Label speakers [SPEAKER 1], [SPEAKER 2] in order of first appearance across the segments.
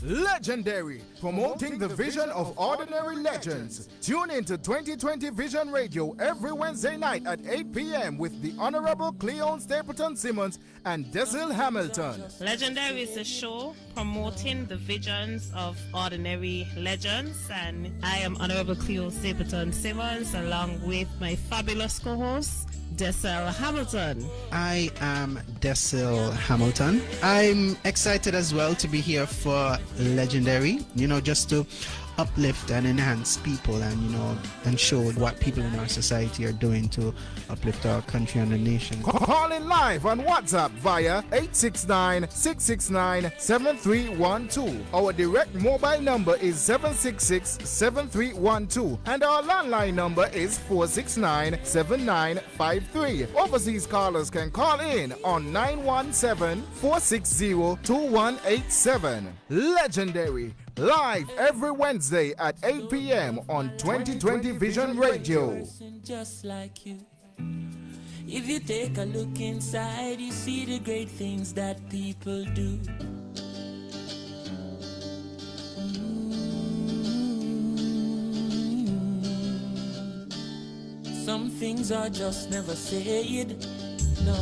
[SPEAKER 1] Legendary, promoting the vision of ordinary legends. Tune into 2020 Vision Radio every Wednesday night at 8 p.m. with the Honorable Cleon Stapleton Simmons and De-Syl Hamilton.
[SPEAKER 2] Legendary is a show promoting the visions of ordinary legends, and I am Honorable Cleon Stapleton Simmons along with my fabulous co-host, De-Syl Hamilton.
[SPEAKER 3] I am De-Syl Hamilton. I'm excited as well to be here for Legendary, just to uplift and enhance people and show what people in our society are doing to uplift our country and the nation.
[SPEAKER 1] Call in live on WhatsApp via 869-669-7312. Our direct mobile number is 766-7312 and our landline number is 469-7953. Overseas callers can call in on 917-460-2187. Legendary, live every Wednesday at 8 p.m. on 2020 Vision Radio.
[SPEAKER 4] Just like you. If you take a look inside, you see the great things that people do. Some things are just never said, no.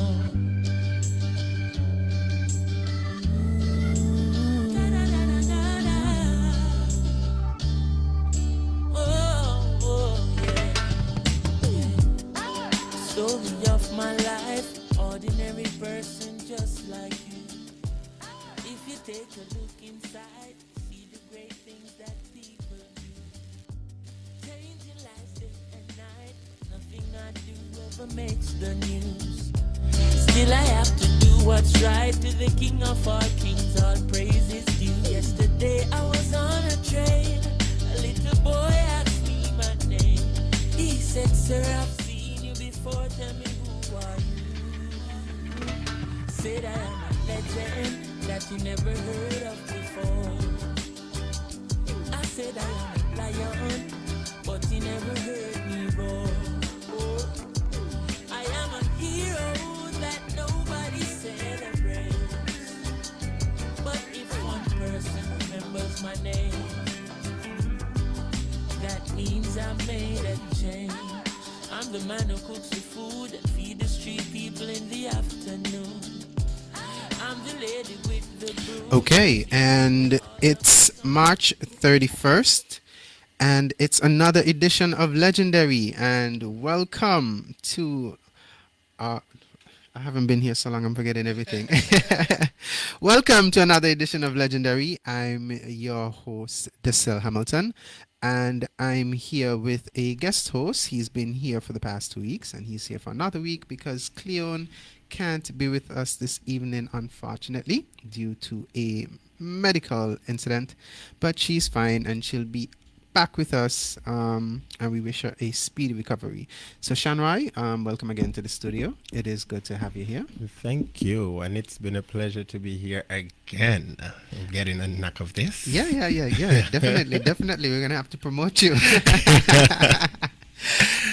[SPEAKER 4] Story of my life, ordinary person just like you. If you take a look inside, see the great things that people do. Changing lives day and night, nothing I do ever makes the news. Still I have to do what's right, to the King of all kings, all praise is due. Yesterday I was on a train, a little boy asked me my name. He said, sir, I've seen you before, tell me who are you? Said I am a legend that you never heard of before. I said I am a lion, but you never heard me roar. I am a hero that nobody celebrates. But if one person remembers my name, that means I made a change. I'm the man who cooks the food and feed the street people in the afternoon. I'm the lady with the broom.
[SPEAKER 3] Okay, and it's March 31st, and it's another edition of Legendary, and welcome to I haven't been here so long, I'm forgetting everything. Welcome to another edition of Legendary. I'm your host, De-Syl Hamilton, and I'm here with a guest host. He's been here for the past 2 weeks, and he's here for another week because Cleon can't be with us this evening, unfortunately, due to a medical incident. But she's fine, and she'll be back with us, and we wish her a speedy recovery. So Shonroy, welcome again to the studio. It is good to have you here.
[SPEAKER 5] Thank you, and it's been a pleasure to be here again. Getting a knack of this.
[SPEAKER 3] Yeah. Definitely. We're gonna have to promote you.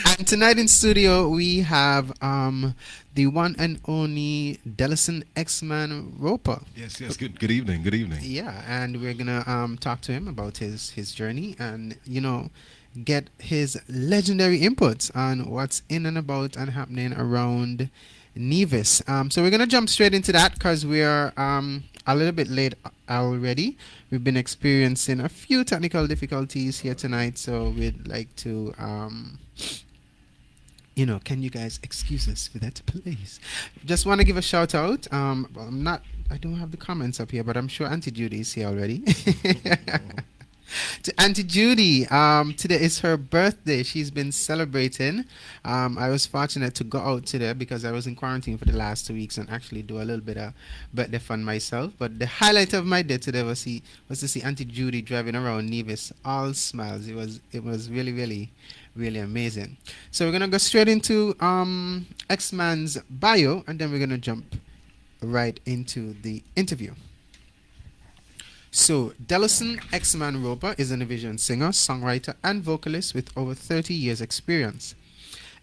[SPEAKER 3] And tonight in studio we have the one and only Delison X-Man Roper.
[SPEAKER 6] Yes. Good evening.
[SPEAKER 3] Yeah, and we're gonna talk to him about his journey and get his legendary inputs on what's in and about and happening around Nevis. So we're gonna jump straight into that because we are a little bit late already. We've been experiencing a few technical difficulties here tonight, so we'd like to can you guys excuse us for that, please? Just want to give a shout out. I don't have the comments up here, but I'm sure Auntie Judy is here already. To Auntie Judy, today is her birthday. She's been celebrating. I was fortunate to go out today because I was in quarantine for the last 2 weeks and actually do a little bit of birthday fun myself. But the highlight of my day today was to see Auntie Judy driving around Nevis, all smiles. It was really amazing. So we're gonna go straight into X-Man's bio, and then we're gonna jump right into the interview. So, Delison X-Man Roper is an Nigerian singer, songwriter, and vocalist with over 30 years' experience.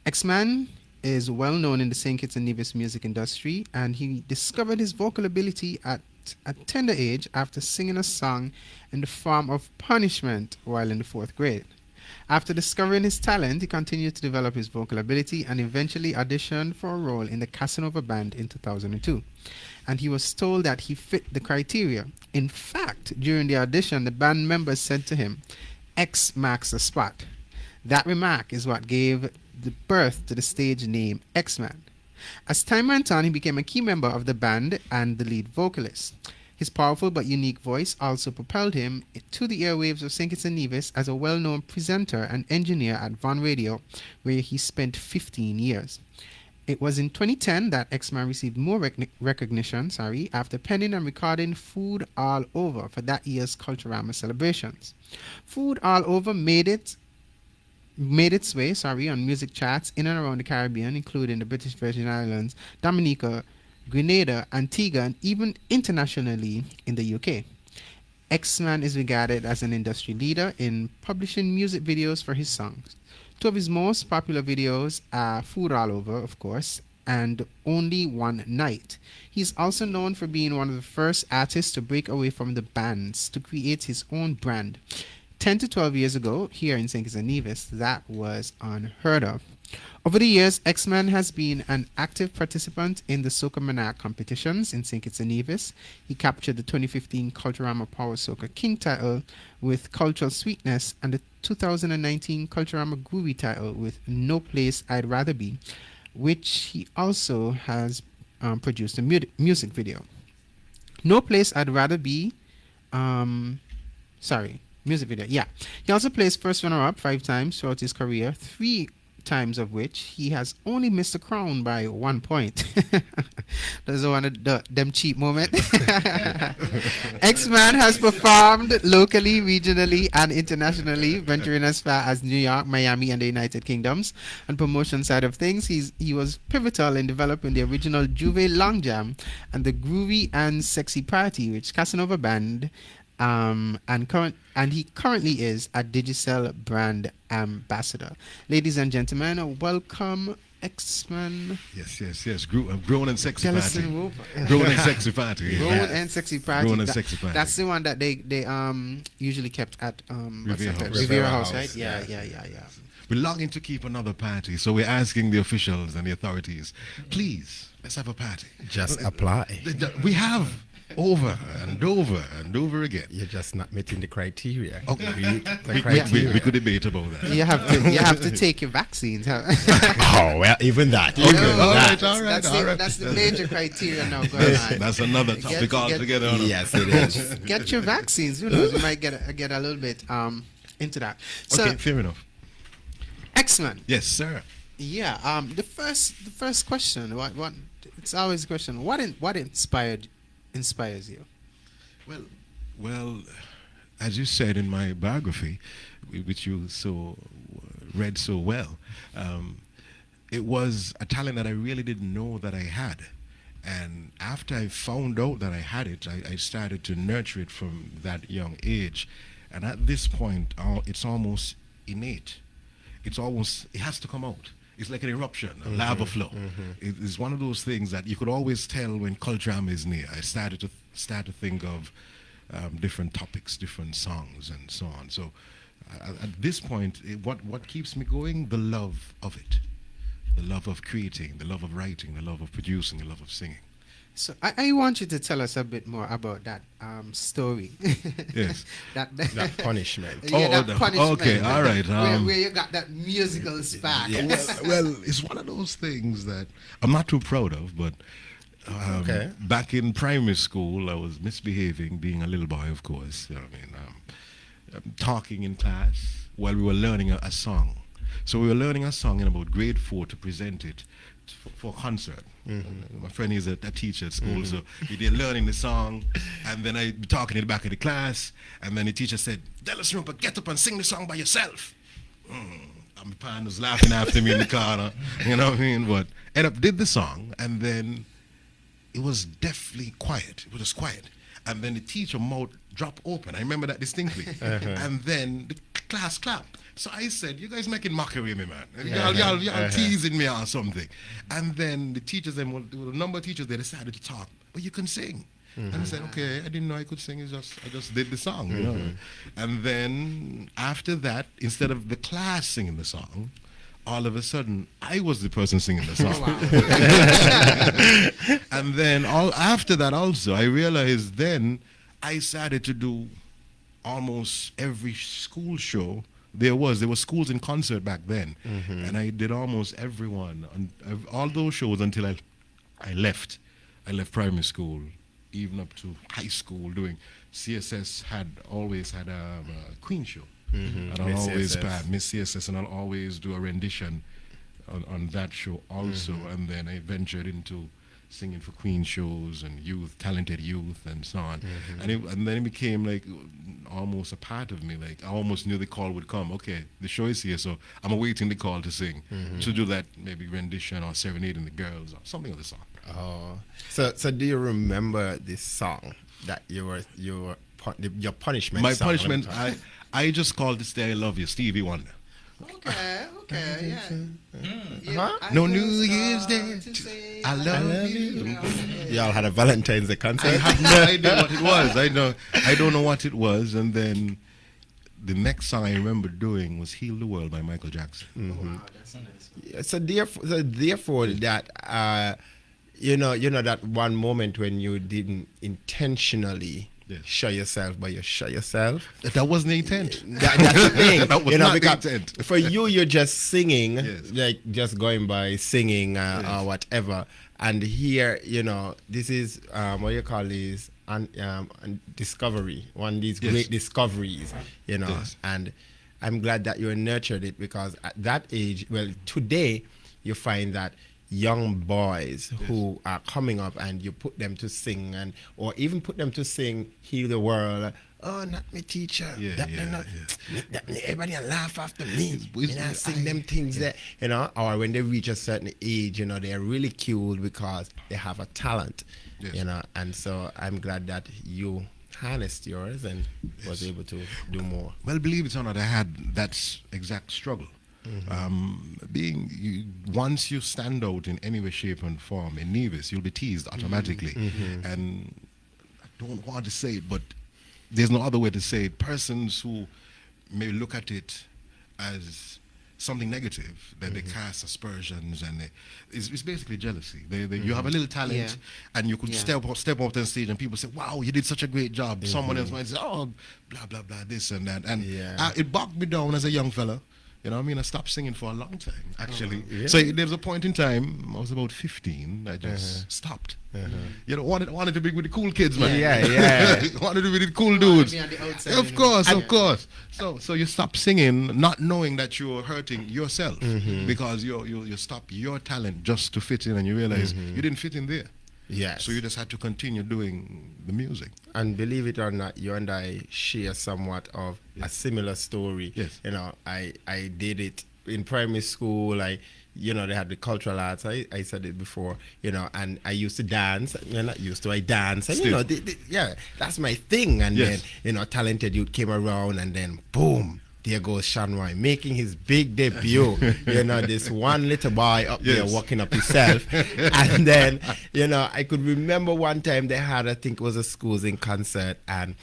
[SPEAKER 3] X-Man is well known in the St. Kitts and Nevis music industry, and he discovered his vocal ability at at a tender age after singing a song in the form of punishment while in the 4th grade. After discovering his talent, he continued to develop his vocal ability and eventually auditioned for a role in the Casanova Band in 2002. And he was told that he fit the criteria. In fact, during the audition, the band members said to him, "X marks the spot." That remark is what gave the birth to the stage name X-Man. As time went on, he became a key member of the band and the lead vocalist. His powerful but unique voice also propelled him to the airwaves of St. Kitts and Nevis as a well-known presenter and engineer at Von Radio, where he spent 15 years. It was in 2010 that X-Man received more recognition after penning and recording Food All Over for that year's Culturama celebrations. Food All Over made its way on music charts in and around the Caribbean, including the British Virgin Islands, Dominica, Grenada, Antigua, and even internationally in the UK. X-Man is regarded as an industry leader in publishing music videos for his songs. Two of his most popular videos are Food All Over, of course, and Only One Night. He's also known for being one of the first artists to break away from the bands to create his own brand. 10 to 12 years ago, here in St. Kitts and Nevis, that was unheard of. Over the years, X-Man has been an active participant in the Soca Monarch competitions in St. Kitts and Nevis. He captured the 2015 Culturama Power Soca King title with Cultural Sweetness and the 2019 Culturama Groovy title with No Place I'd Rather Be, which he also has produced a music video. No Place I'd Rather Be, music video, yeah. He also placed first runner-up 5 times throughout his career, 3 times of which he has only missed the crown by 1 point. That's one of them cheap moment. X-Man has performed locally, regionally, and internationally, venturing as far as New York, Miami, and the United Kingdoms. On promotion side of things, he was pivotal in developing the original Juve Long Jam and the Groovy and Sexy Party, which Casanova Band and he currently is a De-Syl brand ambassador. Ladies and gentlemen, welcome X-Man.
[SPEAKER 6] Yes. Grown and Sexy
[SPEAKER 3] Delison
[SPEAKER 6] Party. Grown and Sexy Party.
[SPEAKER 3] Grown and Sexy Party.
[SPEAKER 6] Grown and Sexy Party.
[SPEAKER 3] That's the one that they usually kept at
[SPEAKER 6] Riviera
[SPEAKER 3] House, right?
[SPEAKER 6] Yeah.
[SPEAKER 3] Yeah.
[SPEAKER 6] We're longing to keep another party, so we're asking the officials and the authorities, please, let's have a party.
[SPEAKER 5] Just apply.
[SPEAKER 6] We have over and over and over again.
[SPEAKER 5] You're just not meeting the criteria.
[SPEAKER 6] Okay. We could debate about that.
[SPEAKER 3] You have to take your vaccines.
[SPEAKER 5] Oh, well, even that.
[SPEAKER 6] All right.
[SPEAKER 3] That's the major criteria now going on.
[SPEAKER 6] That's another topic altogether.
[SPEAKER 5] Yes, it is.
[SPEAKER 3] Get your vaccines. Who knows? You might get a little bit into that. So,
[SPEAKER 6] Okay, fair enough.
[SPEAKER 3] X-Man.
[SPEAKER 6] Yes, sir.
[SPEAKER 3] Yeah. The first question. What? It's always a question. What inspires you?
[SPEAKER 6] Well, as you said in my biography, which you read so well, it was a talent that I really didn't know that I had. And after I found out that I had it, I started to nurture it from that young age. And at this point, it's almost innate. It has to come out. It's like an eruption, a lava flow. It's one of those things that you could always tell when Culturama is near. I started to think of different topics, different songs, and so on. So at this point, what keeps me going? The love of it. The love of creating, the love of writing, the love of producing, the love of singing.
[SPEAKER 3] So I want you to tell us a bit more about that story.
[SPEAKER 6] Yes.
[SPEAKER 5] That punishment.
[SPEAKER 3] That punishment.
[SPEAKER 6] Okay, all right.
[SPEAKER 3] Where you got that musical spark.
[SPEAKER 6] Yes. Well, it's one of those things that I'm not too proud of, but back in primary school, I was misbehaving, being a little boy, of course. You know what I mean? Talking in class while we were learning a song. So we were learning a song in about grade 4 to present it for a concert. My friend is a teacher at school, so we did learning the song, and then I be talking in the back of the class, and then the teacher said, "Delison, but get up and sing the song by yourself." And my partner's laughing after me in the corner, you know what I mean? But end up did the song, and then it was deathly quiet. It was just quiet. And then the teacher mouth dropped open. I remember that distinctly. And then the class clapped. So I said, "You guys making mockery of me, man. Y'all teasing me or something." And then the teachers, the number of teachers, they decided to talk. "But you can sing." And I said, okay, I didn't know I could sing. I just did the song, you know. And then after that, instead of the class singing the song, all of a sudden, I was the person singing the song. And then after that also, I realized then I started to do almost every school show there were schools in concert back then, and I did almost everyone on all those shows until I left primary school, even up to high school. Doing CSS always had a Queen show, and I'll always Miss CSS, and I'll always do a rendition on that show also, and then I ventured into singing for Queen shows and talented youth and so on. And then it became like almost a part of me. Like I almost knew the call would come. Okay, the show is here, so I'm awaiting the call to sing, to do that maybe rendition or serenading the girls or something of the song.
[SPEAKER 5] Oh, so do you remember this song that your punishment?
[SPEAKER 6] My
[SPEAKER 5] song?
[SPEAKER 6] punishment, I just called this day I Love You, Stevie Wonder.
[SPEAKER 3] Okay,
[SPEAKER 6] yeah. No New Year's Day, I love you.
[SPEAKER 5] Y'all had a Valentine's Day concert?
[SPEAKER 6] I have no idea what it was. I don't know what it was. And then the next song I remember doing was Heal the World by Michael Jackson.
[SPEAKER 3] Wow, that's so nice.
[SPEAKER 5] So therefore that, you know that one moment when you didn't intentionally show yourself, but you show yourself.
[SPEAKER 6] That wasn't the intent.
[SPEAKER 5] That's the thing.
[SPEAKER 6] That was not the intent.
[SPEAKER 5] For you're just singing, like just going by singing or whatever. And here, this is what you call this discovery, one of these great discoveries, and I'm glad that you nurtured it, because at that age, well, today you find that young boys who are coming up and you put them to sing or even put them to sing Heal the World. Oh, not my teacher. Everybody laugh after me. I sing them things that, or when they reach a certain age, they're ridiculed because they have a talent, and so I'm glad that you harnessed yours and was able to do more.
[SPEAKER 6] Well, believe it or not, I had that exact struggle. Once you stand out in any way, shape, and form in Nevis, you'll be teased automatically. And I don't want to say it, but there's no other way to say it. Persons who may look at it as something negative, that they cast aspersions, and it's basically jealousy. You have a little talent, and you could step up on stage, and people say, "Wow, you did such a great job." Someone else might say, "Oh, blah blah blah, this and that," and it bogged me down as a young fella. I stopped singing for a long time, actually. So there was a point in time, I was about 15, I just stopped. Wanted to be with the cool kids, man. Wanted to be with the cool dudes. Of course. So you stop singing, not knowing that you're hurting yourself, because you stop your talent just to fit in, and you realize you didn't fit in there.
[SPEAKER 5] Yes.
[SPEAKER 6] So you just had to continue doing the music. And
[SPEAKER 5] believe it or not, you and I share somewhat of a similar story.
[SPEAKER 6] Yes.
[SPEAKER 5] I did it in primary school. They had the cultural arts. I said it before, and I used to dance. I dance. And, that's my thing. And then, Talented Youth came around, and then boom, there goes Shonroy making his big debut. This one little boy up there walking up himself. And then, I could remember one time they had, I think it was a schools in concert, and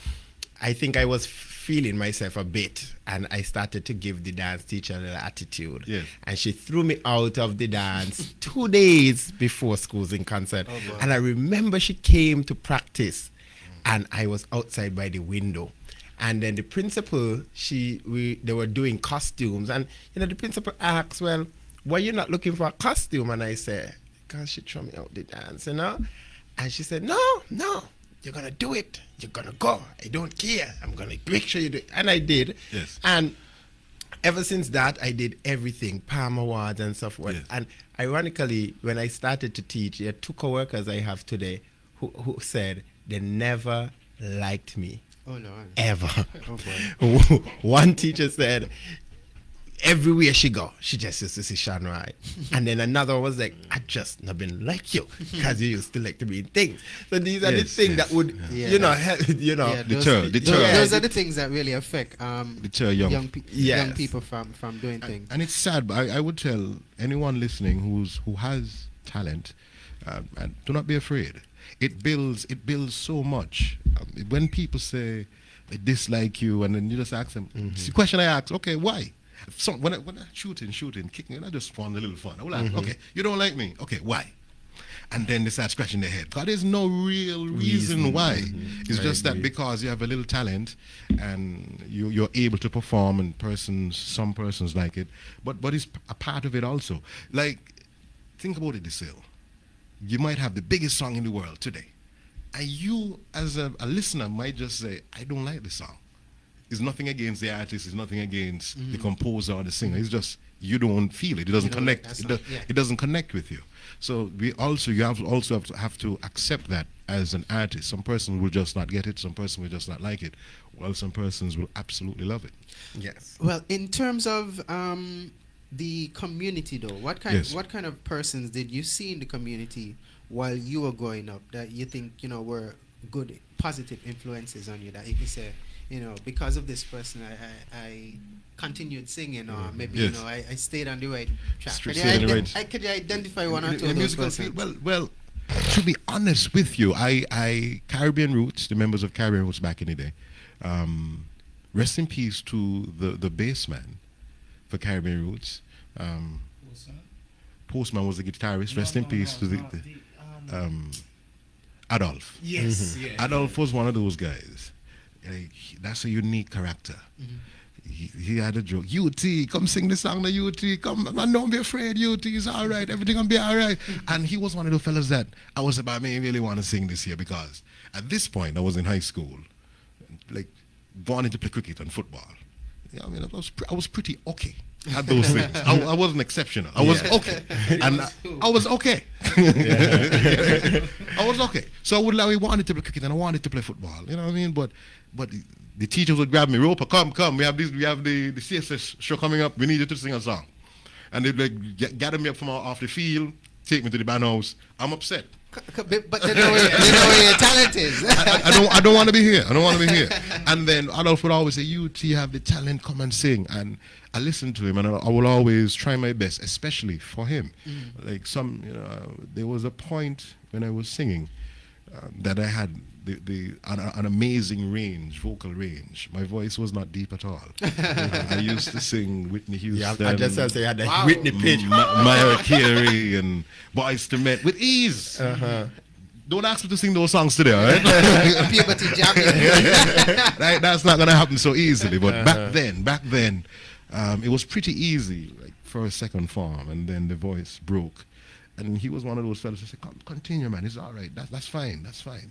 [SPEAKER 5] I think I was feeling myself a bit, and I started to give the dance teacher a little attitude.
[SPEAKER 6] Yes.
[SPEAKER 5] And she threw me out of the dance 2 days before schools in concert. And I remember she came to practice, and I was outside by the window. And then the principal, they were doing costumes, and the principal asked, "Well, why you not looking for a costume?" And I said, "Because she threw me out the dance, And she said, "No, you're gonna do it. You're gonna go. I don't care. I'm gonna make sure you do it." And I did.
[SPEAKER 6] Yes.
[SPEAKER 5] And ever since that, I did everything, Palm Awards and so forth. Yes. And ironically, when I started to teach, there are 2 co-workers I have today who said they never liked me.
[SPEAKER 3] Oh, Lord.
[SPEAKER 5] Ever.
[SPEAKER 3] Oh, boy.
[SPEAKER 5] One teacher said, everywhere she go, she just used to see Shonroy. And then another was like, "I just not been like you, because you used to like to be in things." So these are the things that would, help,
[SPEAKER 6] deter.
[SPEAKER 3] Those are the things that really affect
[SPEAKER 6] deter young
[SPEAKER 3] people from doing things.
[SPEAKER 6] And it's sad, but I would tell anyone listening who has talent, and do not be afraid. it builds so much. When people say they dislike you, and then you just ask them, it's the question I ask, okay, why? So when I shooting, kicking, I just find a little fun. I will ask, okay, you don't like me, okay, why? And then they start scratching their head. God, there's no real reason why. It's just that because you have a little talent and you're able to perform, and some persons like it, but it's a part of it also. Like, think about it, De-Syl. You might have the biggest song in the world today, and you, as a listener, might just say, I don't like this song. It's nothing against the artist, it's nothing against the composer or the singer. It's just you don't feel it. It doesn't connect. It doesn't connect with you. So you have to accept that as an artist. Some person will just not get it. Some person will just not like it. While some persons will absolutely love it.
[SPEAKER 5] Yes.
[SPEAKER 3] Well, in terms of the community, though, what kind of persons did you see in the community while you were growing up that you think were good, positive influences on you, that you can say, because of this person, I continued singing, or maybe I stayed on the right track. Could you identify one or two of those persons?
[SPEAKER 6] Well, to be honest with you, I Caribbean Roots, the members of Caribbean Roots back in the day. Rest in peace to the bass man for Caribbean Roots. Postman was the guitarist. Rest in peace to the Adolph.
[SPEAKER 3] Yes,
[SPEAKER 6] Adolph was one of those guys. That's a unique character. He had a joke. UT, come sing the song, the UT. Come, man, don't be afraid. UT is all right. Everything will be all right. And he was one of the fellas that I was about, me really want to sing this year, because at this point I was in high school, like wanting to play cricket and football. I mean, I was pretty okay at those things. I wasn't exceptional. I was okay, and I was okay. I was okay. So I wanted to play cricket and I wanted to play football. You know what I mean? But the teachers would grab me, Roper, come. We have the CSS show coming up. We need you to sing a song, and they'd like gather me up from off the field, take me to the band house. I'm upset.
[SPEAKER 3] But they know where your talent is.
[SPEAKER 6] I don't want to be here. I don't want to be here. And then Adolph would always say, you have the talent, come and sing. And I listened to him, and I will always try my best, especially for him. Like there was a point when I was singing that I had an amazing vocal range. My voice was not deep at all. I used to sing Whitney Houston.
[SPEAKER 5] Yeah, I just said you had the Whitney pitch.
[SPEAKER 6] Mariah Carey and Boyz II Men with ease. Don't ask me to sing those songs today, all right?
[SPEAKER 3] Puberty jamming.
[SPEAKER 6] That's not going to happen so easily. But back then, it was pretty easy, like first, second form, and then the voice broke. And he was one of those fellas who said, "Come, continue, man. It's all right. That's fine. That's fine.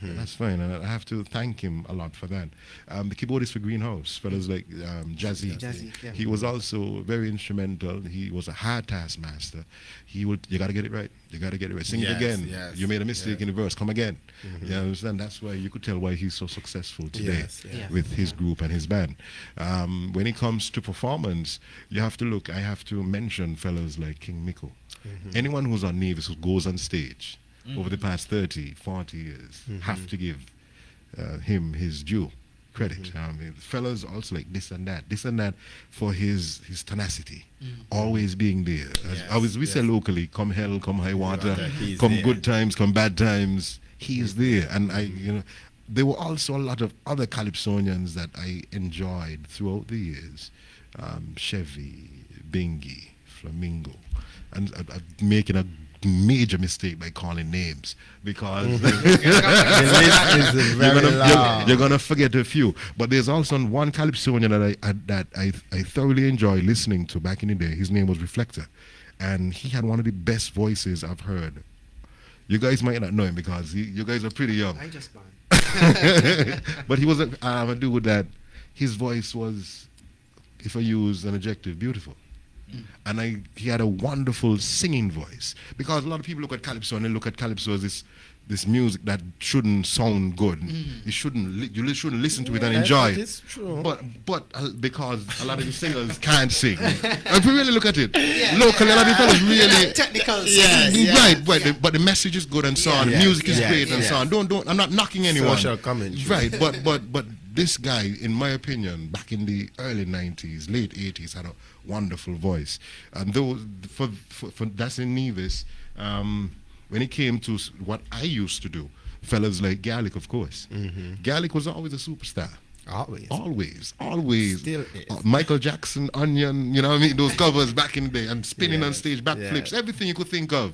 [SPEAKER 6] That's fine." And I have to thank him a lot for that. The keyboardist for Greenhouse, fellas like Jazzy.
[SPEAKER 3] Yeah.
[SPEAKER 6] He was also very instrumental. He was a hard task master. You got to get it right. You got to get it right. Sing it again.
[SPEAKER 5] Yes,
[SPEAKER 6] you made a mistake in the verse. Come again. You understand? That's why you could tell why he's so successful today with his group and his band. When it comes to performance, I have to mention fellas like King Miko. Anyone who's on Nevis, who goes on stage over the past 30, 40 years, have to give him his due credit. I mean, fellas also like this and that for his tenacity, always being there. We say locally, come hell, come high water, come there. Good times, come bad times, he's there. And there were also a lot of other Calypsonians that I enjoyed throughout the years. Chevy, Bingy, Flamingo. And I'm making a major mistake by calling names, because you're gonna forget a few. But there's also one Calypsonian that I thoroughly enjoyed listening to back in the day. His name was Reflector, and he had one of the best voices I've heard. You guys might not know him because you guys are pretty young.
[SPEAKER 3] I just gone.
[SPEAKER 6] But he was a dude that his voice was, if I use an adjective, beautiful. And he had a wonderful singing voice, because a lot of people look at Calypso and they look at Calypso as this music that shouldn't sound good. You shouldn't listen to it and enjoy it.
[SPEAKER 5] It's true.
[SPEAKER 6] But because a lot of the singers can't sing. If you really look at it, locally, a lot of people really
[SPEAKER 3] technical.
[SPEAKER 6] Right. But the message is good and so on. The music is great and so on. Don't. I'm not knocking anyone.
[SPEAKER 5] Social commentary.
[SPEAKER 6] Right. But this guy, in my opinion, back in the early 90s, late 80s, had a wonderful voice. And those for that's in Nevis. when it came to what I used to do, fellas like Gallic, of course. Gallic was always a superstar. Always.
[SPEAKER 5] Still is.
[SPEAKER 6] Michael Jackson, Onion, you know what I mean? Those covers back in the day, and spinning on stage, backflips, everything you could think of.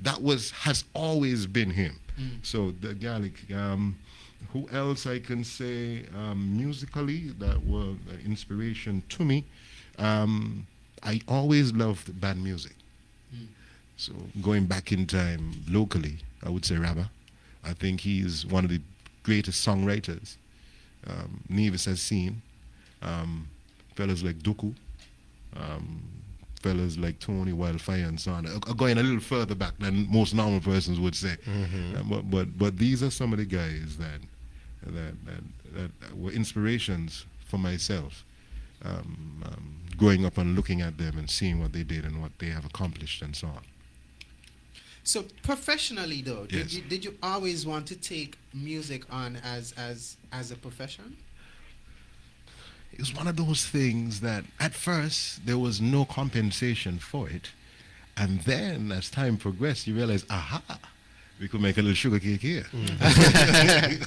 [SPEAKER 6] That has always been him. So the Gallic. Who else I can say musically that were inspiration to me? I always loved band music. So going back in time locally, I would say Rabba. I think he's one of the greatest songwriters Nevis has seen. Fellas like Duku, fellas like Tony Wildfire and so on, going a little further back than most normal persons would say. But these are some of the guys that were inspirations for myself, growing up and looking at them and seeing what they did and what they have accomplished and so on.
[SPEAKER 3] So professionally, though,
[SPEAKER 6] Yes.
[SPEAKER 3] did you always want to take music on as a profession?
[SPEAKER 6] It was one of those things that at first there was no compensation for it, and then as time progressed, you realize, aha, we could make a little sugar cake here.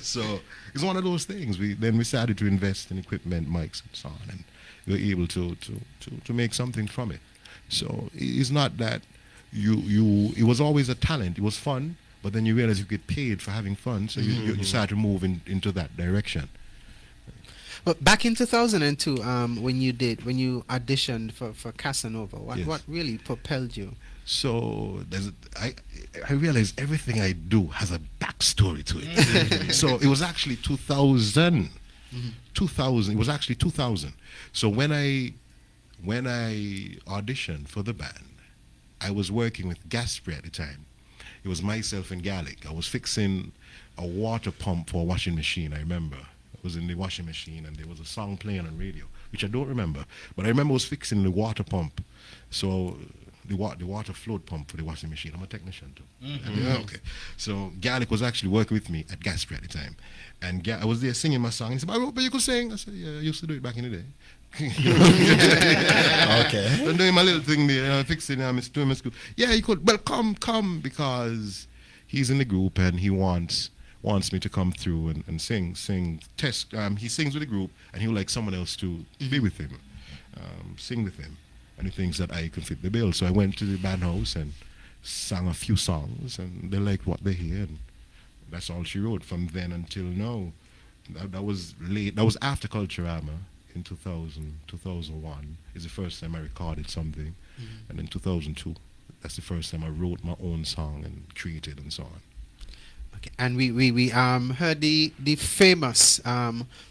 [SPEAKER 6] So it's one of those things. We started to invest in equipment, mics, and so on, and we were able to make something from it. So it's not that it was always a talent. It was fun, but then you realize you get paid for having fun, so you start to move into that direction.
[SPEAKER 3] But back in 2002, when you auditioned for Casanova, what really propelled you?
[SPEAKER 6] So I realized everything I do has a backstory to it. So it was actually 2000. 2000. It was actually 2000. So when I auditioned for the band, I was working with Gaspre at the time. It was myself and Gallic. I was fixing a water pump for a washing machine, I remember. I was in the washing machine and there was a song playing on radio, which I don't remember. But I remember I was fixing the water pump. So the water float pump for the washing machine. I'm a technician too. Okay. So Gallic was actually working with me at Gaspre at the time. And I was there singing my song. He said, but you could sing. I said, yeah, I used to do it back in the day.
[SPEAKER 5] Okay.
[SPEAKER 6] I'm doing my little thing there, fixing doing my school. Yeah, he could. Well, come, because he's in the group and he wants me to come through and sing. Test. He sings with the group and he would like someone else to be with him, sing with him, and he thinks that I can fit the bill. So I went to the band house and sang a few songs, and they liked what they hear, and that's all she wrote from then until now. That was late. That was after Culturama. In 2000, 2001 is the first time I recorded something. And in 2002, that's the first time I wrote my own song and created and so on.
[SPEAKER 3] Okay. And we heard the famous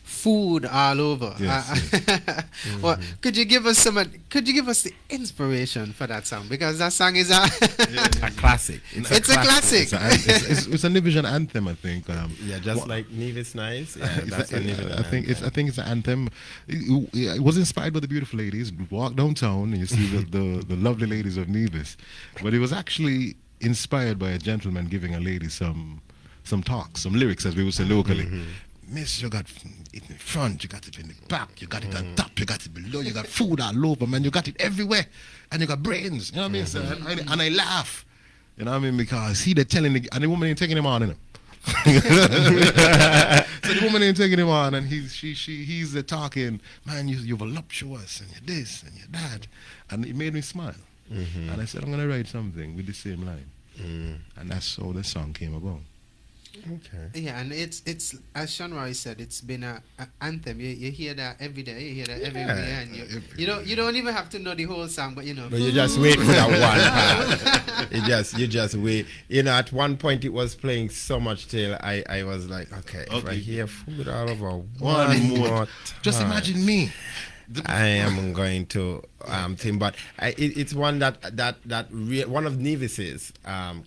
[SPEAKER 3] food all over.
[SPEAKER 6] Yes,
[SPEAKER 3] Well, could you give us the inspiration for that song, because that song is a
[SPEAKER 5] classic.
[SPEAKER 3] It's a classic.
[SPEAKER 6] It's a Nivision anthem, I think.
[SPEAKER 5] Like Nevis Nice. Yeah, that's a Nivision
[SPEAKER 6] I think it's an anthem. It was inspired by the beautiful ladies. Walk downtown and you see the lovely ladies of Nevis, but it was actually inspired by a gentleman giving a lady some talk, some lyrics, as we would say locally. Miss, you got it in front, you got it in the back, you got it on top, you got it below, you got food all over, man, you got it everywhere, and you got brains, you know what I mean? So, and I laugh, you know what I mean, because they're telling and the woman ain't taking him on, you know. So the woman ain't taking him on, and he's talking, man, you're voluptuous, and you're this, and you're that, and it made me smile. And I said, I'm going to write something with the same line. And that's how the song came about.
[SPEAKER 5] Okay.
[SPEAKER 3] Yeah, and it's as Shonroy said, it's been an anthem. You hear that every day. You hear that everywhere, and you don't even have to know the whole song, but you know.
[SPEAKER 5] But you just wait for that one part. You just wait. You know, at one point it was playing so much till I was like, okay, if I hear food all over one more time,
[SPEAKER 6] just imagine me.
[SPEAKER 5] I am going to think, but it's one one of Nevis's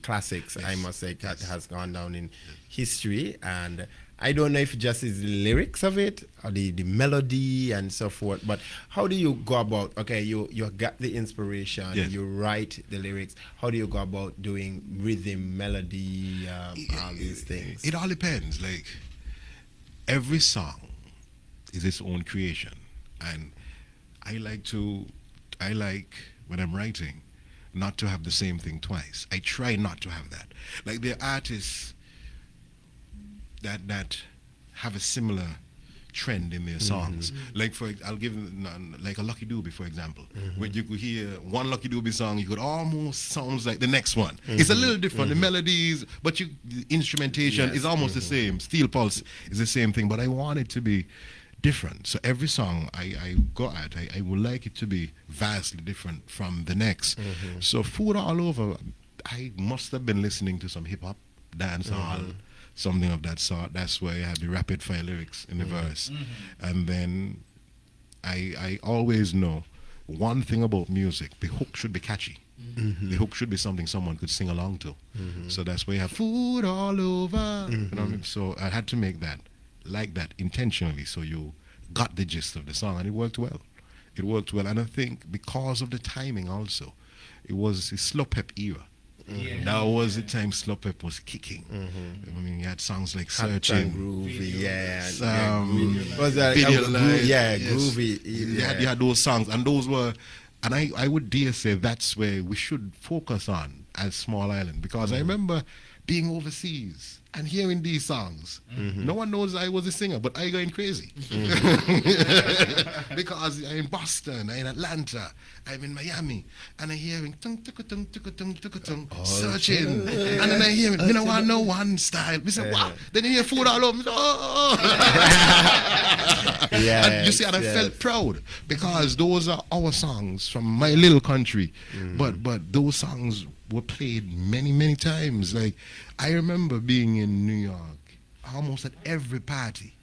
[SPEAKER 5] classics. Yes. I must say that has gone down in history, and I don't know if it just is the lyrics of it or the melody and so forth. But how do you go about? Okay, you got the inspiration, you write the lyrics. How do you go about doing rhythm, melody, all these things?
[SPEAKER 6] It all depends. Like every song is its own creation. And I like when I'm writing, not to have the same thing twice. I try not to have that. Like there are artists that have a similar trend in their songs. Like I'll give like a Lucky Dube, for example. When you could hear one Lucky Dube song, you could almost sounds like the next one. It's a little different, the melodies, but the instrumentation is almost the same. Steel Pulse is the same thing, but I want it to be different. So every song I go at, I would like it to be vastly different from the next. So Food All Over, I must have been listening to some hip hop, dance hall, something of that sort. That's why I have the rapid fire lyrics in the verse. And then I always know one thing about music: the hook should be catchy. The hook should be something someone could sing along to. So that's why you have food all over. You know what I mean? So I had to make that like that intentionally, so you got the gist of the song, and it worked well. It worked well, and I think because of the timing also, it was the slow pep era. That was the time slow pep was kicking. I mean, you had songs like Searching,
[SPEAKER 5] Groovy,
[SPEAKER 6] was that
[SPEAKER 5] groovy.
[SPEAKER 6] You had those songs, and those were, and I would dare say that's where we should focus on as Small Island, because I remember being overseas and hearing these songs. No one knows I was a singer, but I going crazy. Because I'm in Boston, I'm in Atlanta, I'm in Miami, and I'm hearing tung, tung, tung, tung, tung, tung, tung, Searching. And then I hear it, you know what, no one style. We say, wow. Then you hear Food All Over. And you see, and I felt proud, because those are our songs from my little country. But those songs were played many, many times. Like, I remember being in New York almost at every party,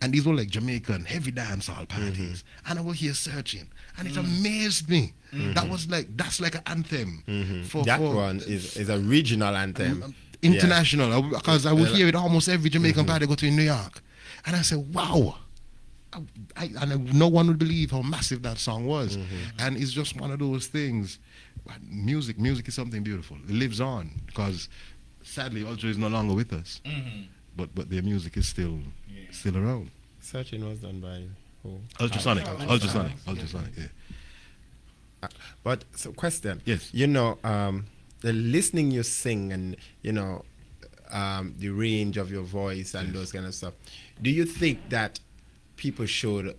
[SPEAKER 6] and these were like Jamaican heavy dancehall parties, and I would hear Searching, and it amazed me. That's like an anthem. For
[SPEAKER 5] one is a regional anthem,
[SPEAKER 6] international, because I would hear it almost every Jamaican party I go to in New York, and I said, wow. No one would believe how massive that song was. And it's just one of those things. Music is something beautiful. It lives on, because sadly Ultra is no longer with us, but their music is still around.
[SPEAKER 5] Searching was done by who?
[SPEAKER 6] Ultrasonic,
[SPEAKER 5] but so question,
[SPEAKER 6] yes,
[SPEAKER 5] you know, the listening you sing, and you know, the range of your voice and those kind of stuff, do you think that people should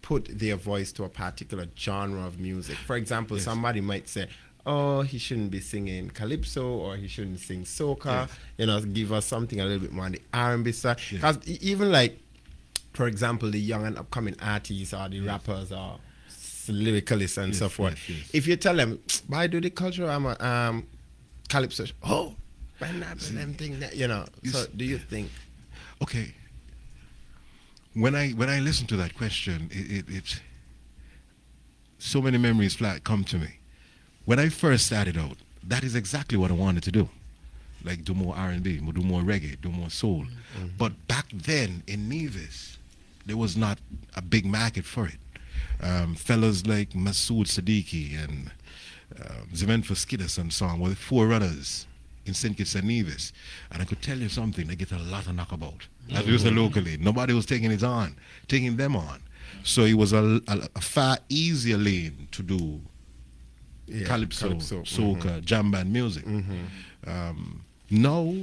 [SPEAKER 5] put their voice to a particular genre of music? For example, somebody might say, oh, he shouldn't be singing calypso, or he shouldn't sing soca. You know, give us something a little bit more on the R&B side. Because even like, for example, the young and upcoming artists, or the rappers, or lyricalists and so forth, if you tell them, why do the cultural calypso? Oh, them thing that, you know. So do you think?
[SPEAKER 6] Okay. When I listen to that question, it so many memories come to me. When I first started out, that is exactly what I wanted to do. Like, do more R&B, do more reggae, do more soul. But back then in Nevis, there was not a big market for it. Fellas like Masood Siddiqui and Zemenfa Skiddas and so on were the forerunners in St. Kitts and Nevis. And I could tell you something, they get a lot of knockabout. As we used to locally. Nobody was taking them on. So it was a far easier lane to do calypso, soca, jam band music. Now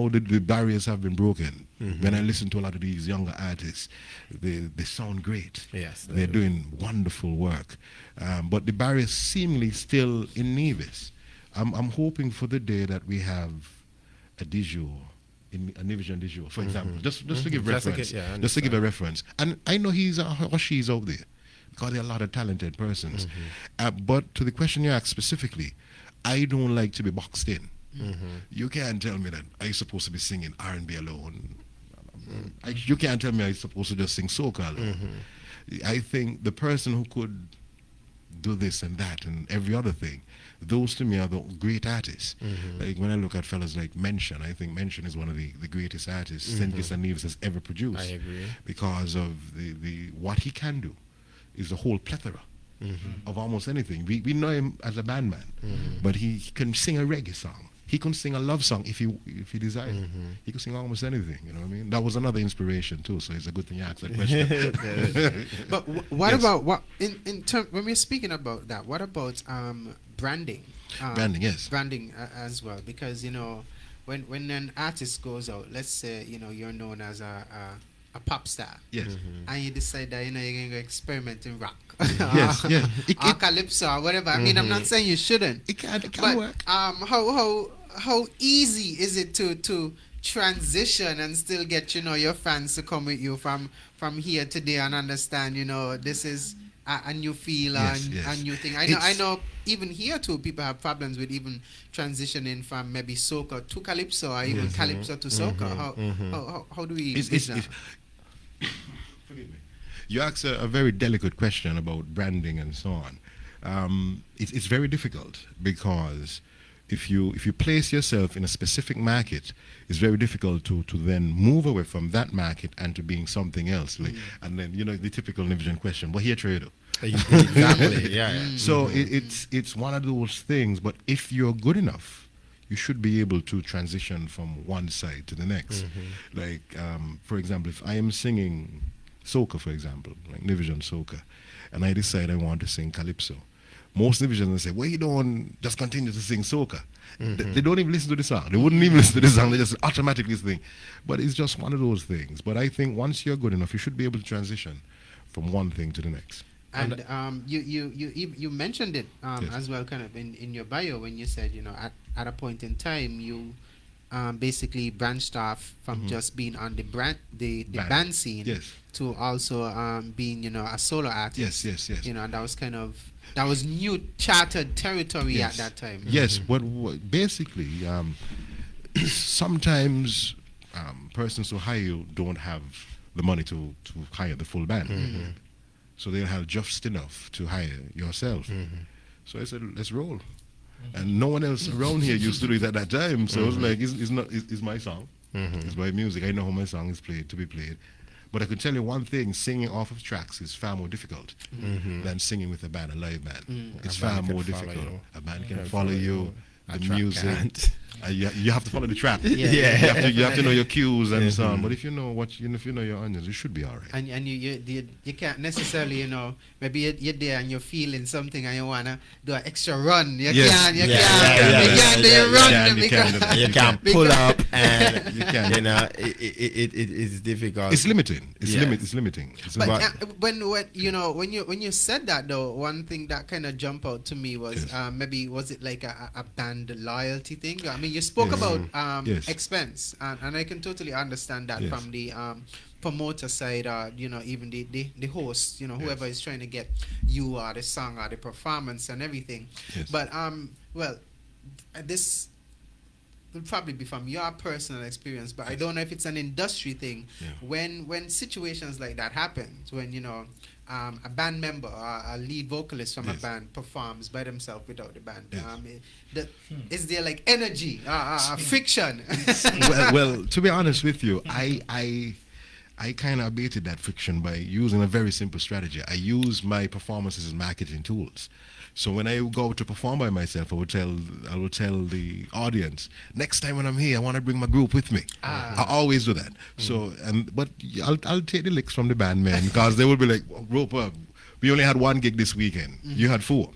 [SPEAKER 6] the barriers have been broken. When I listen to a lot of these younger artists, they sound great.
[SPEAKER 5] Yes,
[SPEAKER 6] they're doing wonderful work. But the barriers seemingly still in Nevis. I'm hoping for the day that we have a Dijon, a Nevision Dijon, for example, just to give reference, just to give a reference. And I know he's or she's out there, because there are a lot of talented persons. But to the question you asked specifically, I don't like to be boxed in. You can't tell me that I'm supposed to be singing R&B alone. You can't tell me I'm supposed to just sing soca alone. I think the person who could do this and that and every other thing, those to me are the great artists. Like when I look at fellas like Mention, I think Mention is one of the greatest artists St. Kitts and Nevis has ever produced.
[SPEAKER 5] I agree.
[SPEAKER 6] Because of the what he can do is a whole plethora of almost anything. We know him as a bandman, but he can sing a reggae song. He can sing a love song if he desired. He could sing almost anything. You know what I mean? That was another inspiration too. So it's a good thing you asked that question.
[SPEAKER 3] But what about what in term when we're speaking about that? What about branding?
[SPEAKER 6] Branding, yes.
[SPEAKER 3] Branding as well, because when an artist goes out, let's say you're known as a pop star,
[SPEAKER 6] Yes.
[SPEAKER 3] and you decide that you're going to experiment in rock,
[SPEAKER 6] Yes, yeah.
[SPEAKER 3] or calypso or whatever. I mean, I'm not saying you shouldn't.
[SPEAKER 6] It can
[SPEAKER 3] But
[SPEAKER 6] work.
[SPEAKER 3] how easy is it to transition and still get your fans to come with you from here to there and understand this is a new feel,
[SPEAKER 6] Yes,
[SPEAKER 3] and
[SPEAKER 6] yes.
[SPEAKER 3] a new thing. I
[SPEAKER 6] It's-
[SPEAKER 3] know even here too people have problems with even transitioning from maybe soca to calypso, or even calypso to soca. How do we bridge that?
[SPEAKER 6] Forgive me. You asked a very delicate question about branding and so on. It's very difficult because if you place yourself in a specific market, it's very difficult to then move away from that market and to being something else. Like, and then the typical Nivision question, what here trader?
[SPEAKER 5] Exactly. Yeah.
[SPEAKER 6] So it's one of those things. But if you're good enough, you should be able to transition from one side to the next. Like for example, if I am singing soca, for example, like Nivision soca, and I decide I want to sing calypso, most Nivisions say, "Well, you don't just continue to sing soca." They don't even listen to the song. They wouldn't even listen to the song. They just automatically sing. But it's just one of those things. But I think once you're good enough, you should be able to transition from one thing to the next.
[SPEAKER 3] And you mentioned it
[SPEAKER 6] Yes.
[SPEAKER 3] as well, kind of in your bio, when you said at a point in time you basically branched off from just being on the band scene,
[SPEAKER 6] Yes.
[SPEAKER 3] to also being a solo artist.
[SPEAKER 6] Yes.
[SPEAKER 3] And that was new chartered territory at that time.
[SPEAKER 6] Yes, but basically, sometimes persons who hire you don't have the money to hire the full band. So they'll have just enough to hire yourself. So I said, let's roll. And no one else around here used to do it at that time. So it was like, it's my song. It's my music. I know how my song is to be played. But I could tell you one thing, singing off of tracks is far more difficult than singing with a band, a live band. It's far more difficult. A band can follow you, the music. You have to follow the track. You have to know your cues and so on. But if you know if you know your onions, you should be all right.
[SPEAKER 3] And you can't necessarily, maybe you're there and you're feeling something and you wanna do an extra run. You can't do your run.
[SPEAKER 5] You can pull up, and
[SPEAKER 6] You can.
[SPEAKER 5] it is difficult.
[SPEAKER 6] It's limiting. It's
[SPEAKER 5] Yes.
[SPEAKER 6] limiting.
[SPEAKER 3] But when you said that though, one thing that kind of jumped out to me was maybe was it like a band loyalty thing? I mean, you spoke about expense, and I can totally understand that from the promoter side, or even the host, whoever is trying to get you or the song or the performance and everything.
[SPEAKER 6] Yes.
[SPEAKER 3] But well, this will probably be from your personal experience, but I don't know if it's an industry thing. When situations like that happen, when a band member or a lead vocalist from a band performs by themselves without the band, is there like energy, friction?
[SPEAKER 6] well, to be honest with you, I kind of abated that friction by using a very simple strategy. I use my performances as marketing tools. So when I go to perform by myself, I will tell the audience, next time when I'm here, I want to bring my group with me. I always do that. So, but I'll take the licks from the band men, because they will be like, rope up. We only had one gig this weekend. You had 4.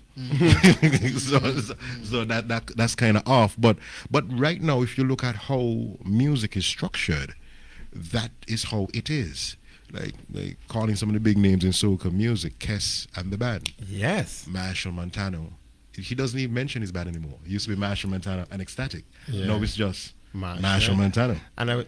[SPEAKER 6] so that's kind of off. But right now, if you look at how music is structured, that is how it is. Like calling some of the big names in soca music, Kes and the band.
[SPEAKER 5] Yes.
[SPEAKER 6] Marshall Montano. He doesn't even mention his band anymore. It used to be Marshall Montano and Ecstatic. Now it's just Marshall Montano.
[SPEAKER 5] And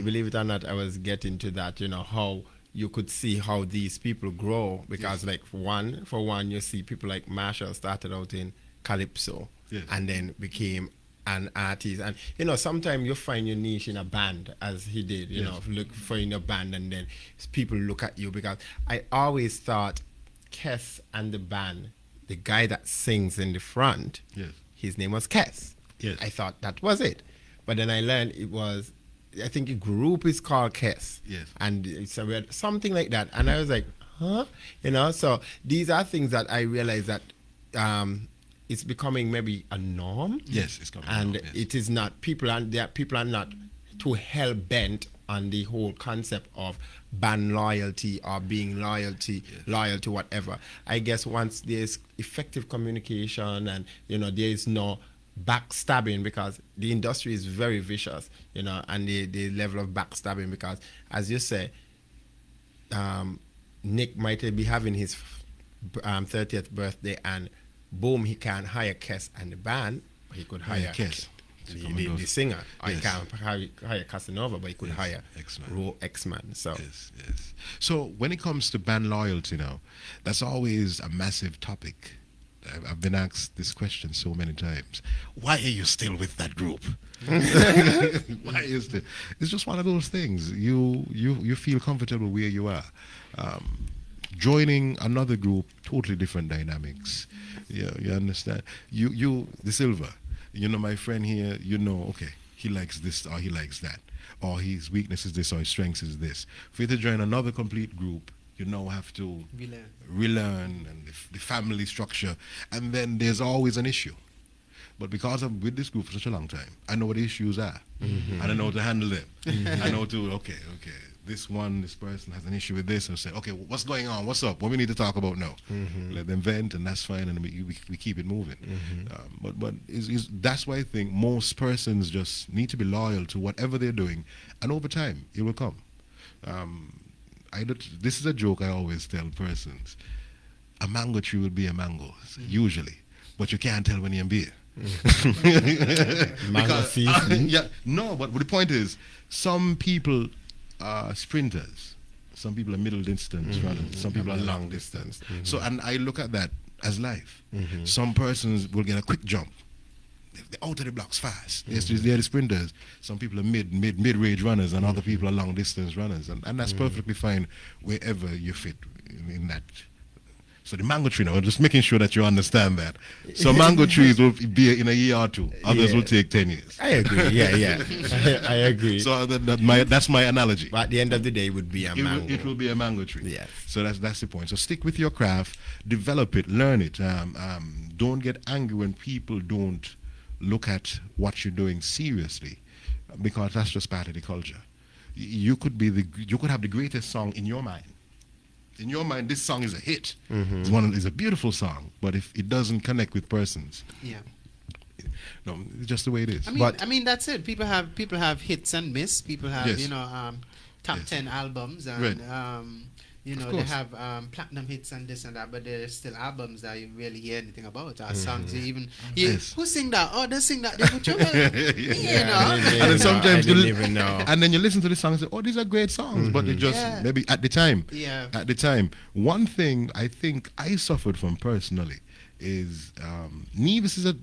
[SPEAKER 5] believe it or not, I was getting to that. How you could see how these people grow, because like for one, you see people like Marshall started out in calypso, and then became an artist, and sometimes you find your niche in a band, as he did. Look for in a band, and then people look at you, because I always thought Kes and the band, the guy that sings in the front, his name was Kes. I thought that was it, but then I learned it was, I think the group is called Kes, and it's something like that, and I was like, huh, So these are things that I realized that it's becoming maybe a norm.
[SPEAKER 6] Yes, it's coming.
[SPEAKER 5] And it is not, people are not too hell bent on the whole concept of band loyalty or being loyal to whatever. I guess once there's effective communication and there is no backstabbing, because the industry is very vicious, and the level of backstabbing, because as you say, Nick might be having his 30th birthday and boom, he can't hire Kes and the band, but he could hire
[SPEAKER 6] Kes.
[SPEAKER 5] The singer, or
[SPEAKER 6] Yes.
[SPEAKER 5] he can't hire Casanova, but he could hire X-Man. So
[SPEAKER 6] Yes. So when it comes to band loyalty now, that's always a massive topic. I've been asked this question so many times. Why are you still with that group? Why is it? It's just one of those things. You feel comfortable where you are. Joining another group, totally different dynamics. Yeah, you understand. You De-Syl, my friend here. Okay, he likes this or he likes that, or his weakness is this or his strength is this. For you to join another complete group, you now have to relearn and the family structure, and then there's always an issue. But because I'm with this group for such a long time, I know what the issues are, and I know how to handle them. I know okay, this person has an issue with this, and say, okay, what's going on? What's up? What we need to talk about now? Let them vent, and that's fine, and we keep it moving. But that's why I think most persons just need to be loyal to whatever they're doing, and over time, it will come. This is a joke I always tell persons. A mango tree will be a mango, usually, but you can't tell when you're in beer. But the point is, some people are sprinters, some people are middle distance runners, some people are long distance. So, and I look at that as life. Some persons will get a quick jump. They're out of the blocks fast. They're the sprinters. Some people are mid-range runners, and other people are long distance runners, and that's perfectly fine wherever you fit in that. So the mango tree now, I'm just making sure that you understand that. So mango trees will be in a year or two. Others will take 10 years.
[SPEAKER 5] I agree. Yeah. I agree.
[SPEAKER 6] So that's my analogy.
[SPEAKER 5] But at the end of the day, it would be a mango.
[SPEAKER 6] It will be a mango tree.
[SPEAKER 5] Yes.
[SPEAKER 6] So that's the point. So stick with your craft, develop it, learn it. Don't get angry when people don't look at what you're doing seriously, because that's just part of the culture. You could have the greatest song in your mind. In your mind, this song is a hit. It's a beautiful song, but if it doesn't connect with persons, no, it's just the way it is.
[SPEAKER 3] I mean that's it. People have hits and miss. People have top 10 albums, and they have platinum hits and this and that, but there's still albums that you really hear anything about. Songs who sing that? Oh, they sing that. They put you
[SPEAKER 6] and then sometimes
[SPEAKER 5] I didn't even know.
[SPEAKER 6] And then you listen to the song and say, oh, these are great songs, but they just maybe at the time. One thing I think I suffered from personally is Nevis is a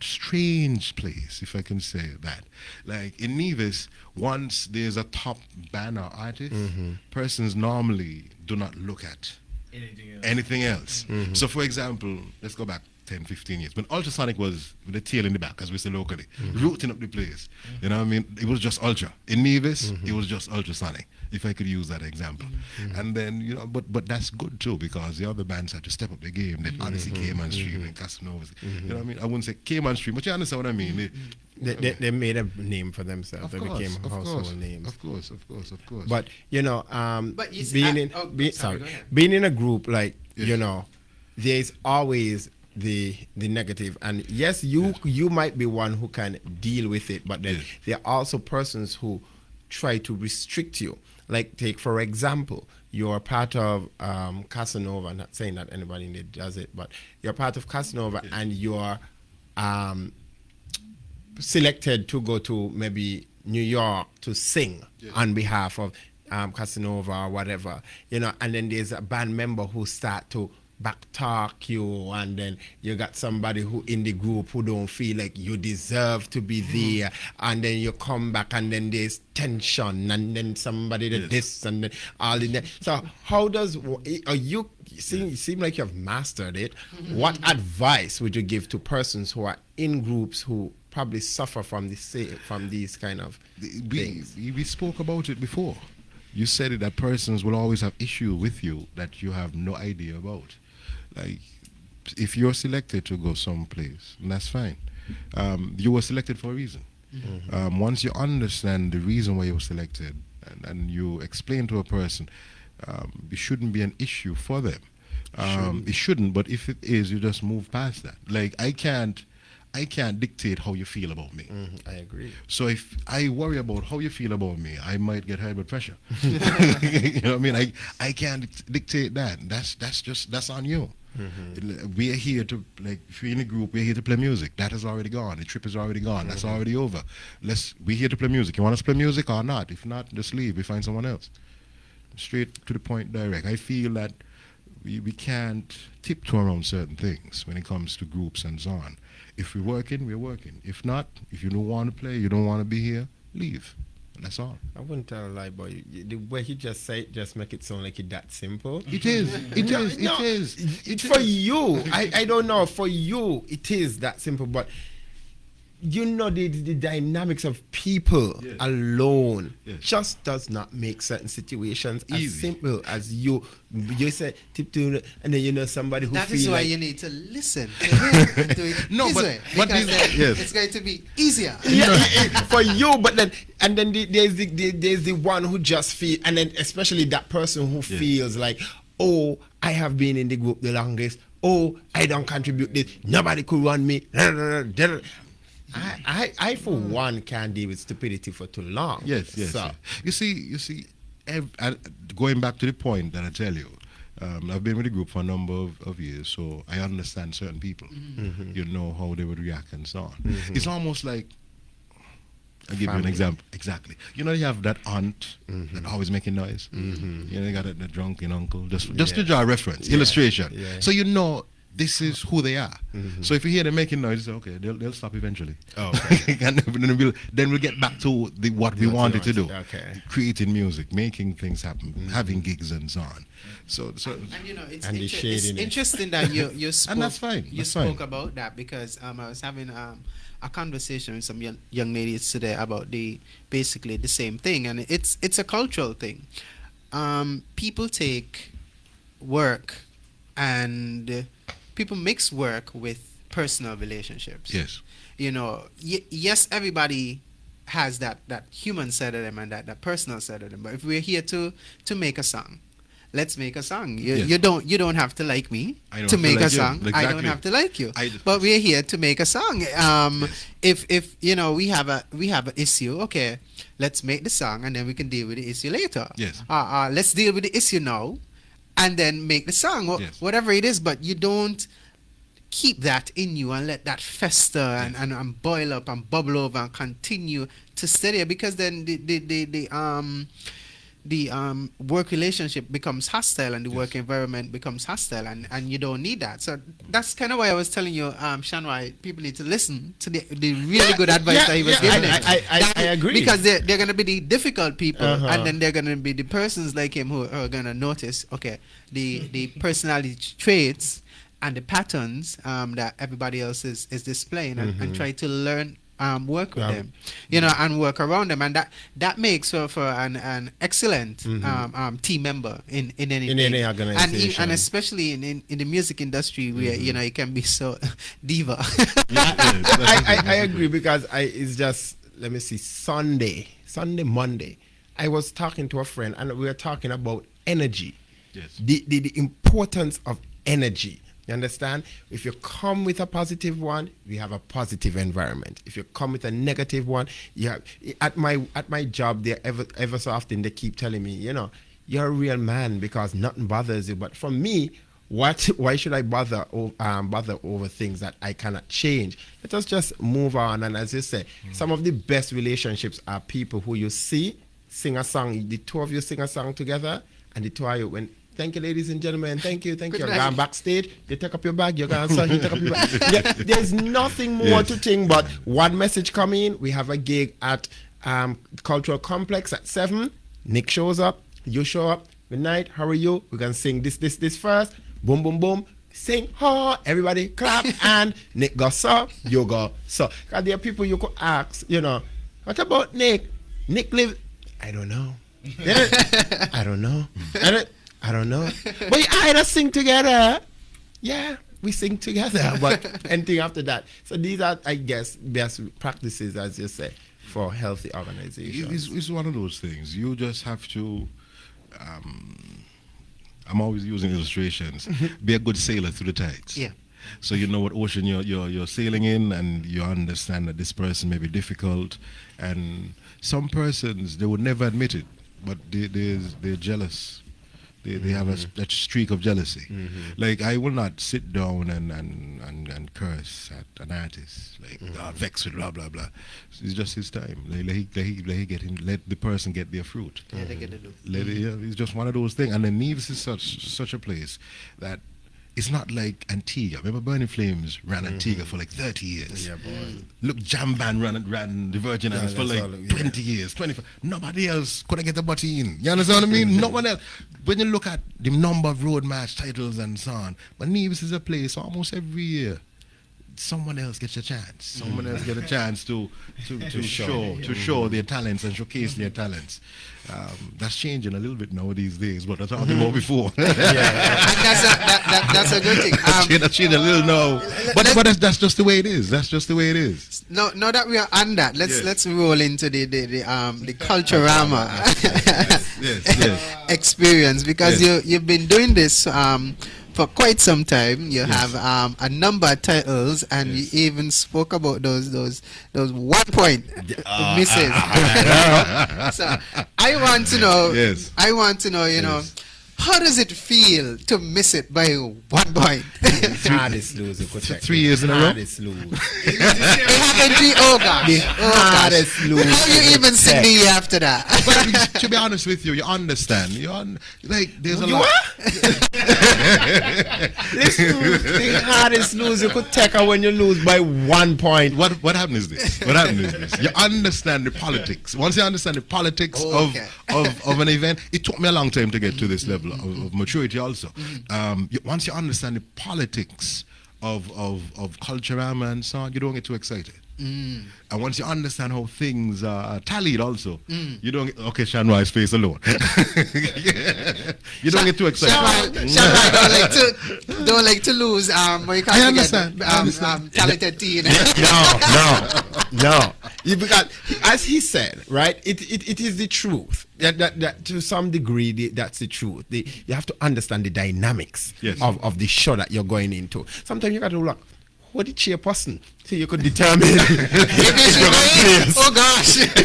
[SPEAKER 6] strange place, if I can say that. Like in Nevis, once there's a top band or artist, persons normally do not look at anything else. So for example, let's go back 10, 15 years. When Ultrasonic was with the tail in the back, as we say locally, rooting up the place. You know what I mean? It was just Ultra. In Nevis, it was just Ultrasonic, if I could use that example. And then, but that's good too, because the other bands had to step up the game. They obviously came on stream and Casanova. You know what I mean? I wouldn't say came on stream, but you understand what I mean.
[SPEAKER 5] They made a name for themselves. They became household names.
[SPEAKER 6] Of course.
[SPEAKER 5] But being in a group, like there's always the negative, and yes, you might be one who can deal with it, but then there are also persons who try to restrict you. Like, take for example, you're part of Casanova. I'm not saying that anybody in there does it, but you're part of Casanova, and you're selected to go to maybe New York to sing on behalf of Casanova or whatever, and then there's a band member who start to backtalk you, and then you got somebody who in the group who don't feel like you deserve to be there, and then you come back and then there's tension, and then somebody did this and then all in that. So how does you seem like you have mastered it? What advice would you give to persons who are in groups who probably suffer from these kind of things?
[SPEAKER 6] We spoke about it before. You said it, that persons will always have issue with you that you have no idea about. Like, if you're selected to go someplace, that's fine. You were selected for a reason. Once you understand the reason why you were selected, and you explain to a person, it shouldn't be an issue for them. It shouldn't, but if it is, you just move past that. Like I can't dictate how you feel about me.
[SPEAKER 5] I agree.
[SPEAKER 6] So if I worry about how you feel about me, I might get high blood pressure. You know what I mean? I can't dictate that. That's on you. We are here to, like, if you're in a group, we're here to play music. That is already gone. The trip is already gone. That's already over. We're here to play music. You want us to play music or not? If not, just leave. We find someone else. Straight to the point, direct. I feel that we can't tiptoe around certain things when it comes to groups and so on. If we're working, we're working. If not, if you don't want to play, you don't want to be here, leave. And that's all.
[SPEAKER 5] I wouldn't tell a lie, but the way he just say it just make it sound like it's that simple.
[SPEAKER 6] It is. It is.
[SPEAKER 5] It's for you. I don't know. For you, it is that simple. But you know the dynamics of people alone just does not make certain situations as simple as you say tiptoe, and then you know somebody who
[SPEAKER 3] that
[SPEAKER 5] feels
[SPEAKER 3] is why
[SPEAKER 5] like,
[SPEAKER 3] you need to listen to him do it his way, because then it's going to be easier.
[SPEAKER 5] For you, but then there's the one who just feel, and then especially that person who feels like, oh, I have been in the group the longest, oh, I don't contribute this, nobody could run me. I for one can't deal with stupidity for too long.
[SPEAKER 6] Yes.
[SPEAKER 5] So,
[SPEAKER 6] You see, going back to the point that I tell you, I've been with the group for a number of years, so I understand certain people. You know how they would react and so on. It's almost like, I'll give you an example. Exactly. You know, you have that aunt that always making noise. You know, they got the drunken uncle. Just to draw a reference, illustration. Yeah. So you know, this is who they are. So if you hear them making noise, okay, they'll stop eventually. Oh, okay. And then we'll get back to what we wanted to do.
[SPEAKER 5] Okay.
[SPEAKER 6] Creating music, making things happen, having gigs and so on. So
[SPEAKER 3] and you know, it's
[SPEAKER 5] shadiness.
[SPEAKER 3] interesting that you spoke,
[SPEAKER 6] and that's fine.
[SPEAKER 3] You spoke about that, because I was having a conversation with some young ladies today about basically the same thing, and it's a cultural thing. People take work and people mix work with personal relationships.
[SPEAKER 6] Yes.
[SPEAKER 3] You know, yes, everybody has that human side of them and that personal side of them. But if we're here to make a song, let's make a song. You don't have to like me to make a song. Exactly. I don't have to like you. But we're here to make a song. If you know we have an issue, okay, let's make the song and then we can deal with the issue later.
[SPEAKER 6] Yes.
[SPEAKER 3] Let's deal with the issue now, and then make the song, whatever it is. But you don't keep that in you and let that fester and boil up and bubble over and continue to stay there, because then the work relationship becomes hostile and the work environment becomes hostile, and you don't need that. So that's kind of why I was telling you, Shonroy, people need to listen to the really good advice that he was giving them.
[SPEAKER 5] I agree.
[SPEAKER 3] Because they're going to be the difficult people, and then they're going to be the persons like him who are going to notice, okay, the personality traits and the patterns that everybody else is displaying, and try to learn, work with them, you know, and work around them, and that makes for an excellent team member in any organization, and especially in the music industry where you know it can be so diva.
[SPEAKER 5] I agree, because it's just, let me see, Monday, I was talking to a friend and we were talking about energy.
[SPEAKER 6] Yes.
[SPEAKER 5] The importance of energy. You understand? If you come with a positive one, we have a positive environment. If you come with a negative one, you have, at my job, they ever so often they keep telling me, you know, you're a real man because nothing bothers you. But for me, why should I bother over things that I cannot change? Let us just move on. And as you say, some of the best relationships are people who you see sing a song. The two of you sing a song together, and the two of you, when, thank you, ladies and gentlemen. Thank you. You're going backstage. You take up your bag. You're going to take up your bag. There's nothing more to think but one message coming. We have a gig at Cultural Complex at 7. Nick shows up. You show up. Good night. How are you? We're going to sing this first. Boom, boom, boom. Sing. Ha. Everybody clap. And Nick goes so. You go so. Because there are people you could ask, you know, what about Nick? Nick live. I don't know. I don't know. I don't know. But we either sing together. Yeah, we sing together. But anything after that. So these are, I guess, best practices, as you say, for healthy organizations.
[SPEAKER 6] It's one of those things. You just have to. I'm always using illustrations. Be a good sailor through the tides.
[SPEAKER 3] Yeah.
[SPEAKER 6] So you know what ocean you're sailing in, and you understand that this person may be difficult, and some persons, they would never admit it, but they're jealous. They have a streak of jealousy. Like, I will not sit down and curse at an artist, like, vex with blah blah blah. It's just his time. Let the person get their fruit.
[SPEAKER 3] Yeah, they get to do.
[SPEAKER 6] It's just one of those things. And then Neves is such a place that it's not like Antigua. Remember Burning Flames ran Antigua for like 30 years.
[SPEAKER 5] Yeah, boy.
[SPEAKER 6] Look, Jam Band ran the Virgin Islands for like 20 years, 25. Nobody else could get the butty in. You understand what I mean? No one else. When you look at the number of road match titles and so on, but Neves is a place almost every year someone else gets a chance. Someone else get a chance to show their talents and showcase their talents. That's changing a little bit now these days, but I talked about before.
[SPEAKER 3] That's a good thing.
[SPEAKER 6] That's changing a little now, but that's just the way it is. That's just the way it is.
[SPEAKER 3] Now that we are on that, let's roll into the Culturama
[SPEAKER 6] yes.
[SPEAKER 3] experience, because you've been doing this for quite some time. You have a number of titles, and you even spoke about those 1 point misses. So I want to know.
[SPEAKER 6] Yes.
[SPEAKER 3] I want to know. You know, how does it feel to miss it by 1 point?
[SPEAKER 5] Hardest lose.
[SPEAKER 6] 3 years in a row.
[SPEAKER 5] Hardest lose.
[SPEAKER 3] Oh gosh.
[SPEAKER 5] Hardest lose.
[SPEAKER 3] How you even sing the year after that?
[SPEAKER 6] But to be honest with you, you understand. Like, there's a lot.
[SPEAKER 5] The hardest lose you could take her when you lose by 1 point.
[SPEAKER 6] What happened is this? You understand the politics. Once you understand the politics of an event, it took me a long time to get to this level of maturity also. Once you understand the politics of Culturama and so on, you don't get too excited. And once you understand how things are tallied also, you don't get, okay, Shonroy's face alone. You don't get too excited.
[SPEAKER 3] Shonroy don't like to lose. I
[SPEAKER 6] understand.
[SPEAKER 3] Talented teen.
[SPEAKER 5] No. Because, as he said, right, it is the truth. That to some degree, that's the truth. You have to understand the dynamics of the show that you're going into. Sometimes you got to look, what the chairperson, so you could determine if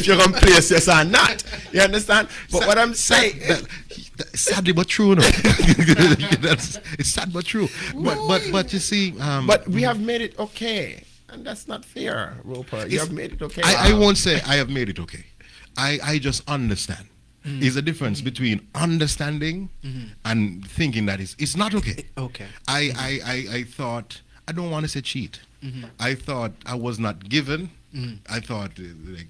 [SPEAKER 5] you're going to place yes or not. You understand? But what I'm saying,
[SPEAKER 6] sadly but true, no. It's sad but true. But you see,
[SPEAKER 5] but we have made it okay, and that's not fair, Roper. You have made it okay.
[SPEAKER 6] I won't say I have made it okay. I just understand. There's a difference between understanding and thinking that it's not okay.
[SPEAKER 3] Okay.
[SPEAKER 6] I thought, I don't want to say cheat. I thought I was not given. I thought, like,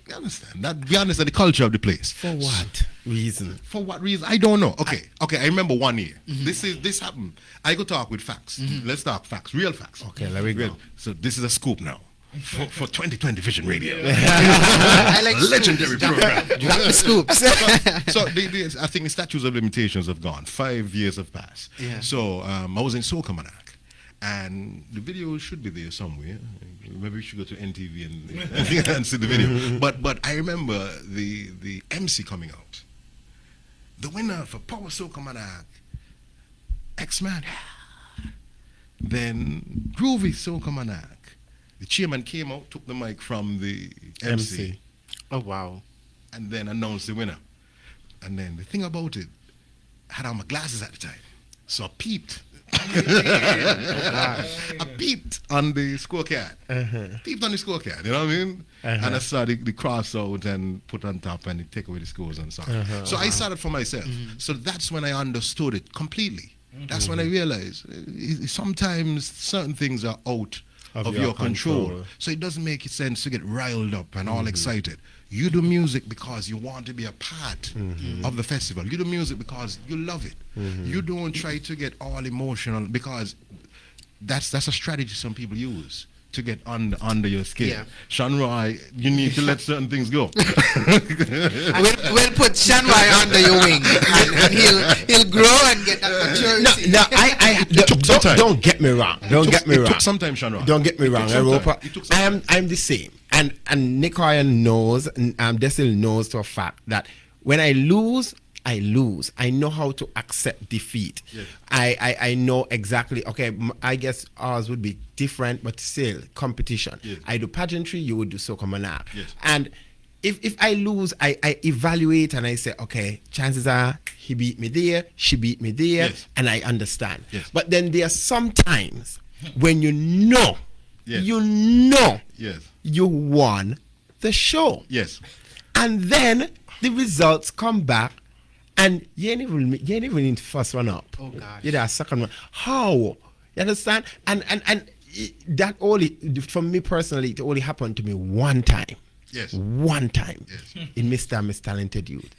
[SPEAKER 6] you understand that? We understand the culture of the place.
[SPEAKER 5] For what reason?
[SPEAKER 6] For what reason? I don't know. Okay. I remember 1 year. This happened. I go talk with facts. Let's talk facts, real facts.
[SPEAKER 5] Okay, let me go.
[SPEAKER 6] So this is a scoop now. For 2020 Vision Radio.
[SPEAKER 3] I like
[SPEAKER 6] legendary program.
[SPEAKER 3] Drop the scoops.
[SPEAKER 6] So I think the statutes of limitations have gone. 5 years have passed.
[SPEAKER 3] Yeah.
[SPEAKER 6] So I was in Soca Monarch, and the video should be there somewhere. Maybe we should go to NTV and see the video. But I remember the MC coming out. The winner for Power Soca Monarch, X-Man. Then Groovy Soca Monarch. The chairman came out, took the mic from the MC.
[SPEAKER 3] Oh, wow.
[SPEAKER 6] And then announced the winner. And then the thing about it, I had on my glasses at the time. So I peeped. I peeped on the scorecard. Peeped on the scorecard, you know what I mean? And I saw the cross out and put on top and they take away the scores and so on. So I started for myself. So that's when I understood it completely. That's when I realized sometimes certain things are out of your control. So it doesn't make sense to get riled up and all excited. You do music because you want to be a part of the festival. You do music because you love it. You don't try to get all emotional, because that's a strategy some people use to get under your skin.
[SPEAKER 3] Yeah.
[SPEAKER 6] Shonroy, you need to let certain things go.
[SPEAKER 3] We'll put Shonroy under your wing, and he'll grow and get that maturity.
[SPEAKER 5] No, don't get me wrong.
[SPEAKER 6] It took some time, Shonroy.
[SPEAKER 5] Don't get me wrong, Europa. I'm the same, and Nicoya knows, and De-Syl knows to a fact that when I lose, I lose. I know how to accept defeat.
[SPEAKER 6] Yes.
[SPEAKER 5] I know exactly. Okay, I guess ours would be different, but still competition.
[SPEAKER 6] Yes.
[SPEAKER 5] I do pageantry. You would do soca monarch.
[SPEAKER 6] Yes.
[SPEAKER 5] And if I lose, I evaluate and I say, okay, chances are he beat me there, she beat me there,
[SPEAKER 6] Yes.
[SPEAKER 5] and I understand.
[SPEAKER 6] Yes.
[SPEAKER 5] But then there are some times when you know,
[SPEAKER 6] Yes. Yes.
[SPEAKER 5] you won the show.
[SPEAKER 6] Yes.
[SPEAKER 5] And then the results come back, and you ain't even in the first one up.
[SPEAKER 3] Oh, gosh.
[SPEAKER 5] You're the second one. How? You understand? And that only, for me personally, it only happened to me one time.
[SPEAKER 6] Yes.
[SPEAKER 5] One time.
[SPEAKER 6] Yes.
[SPEAKER 5] In Mr. and Miss Talented Youth.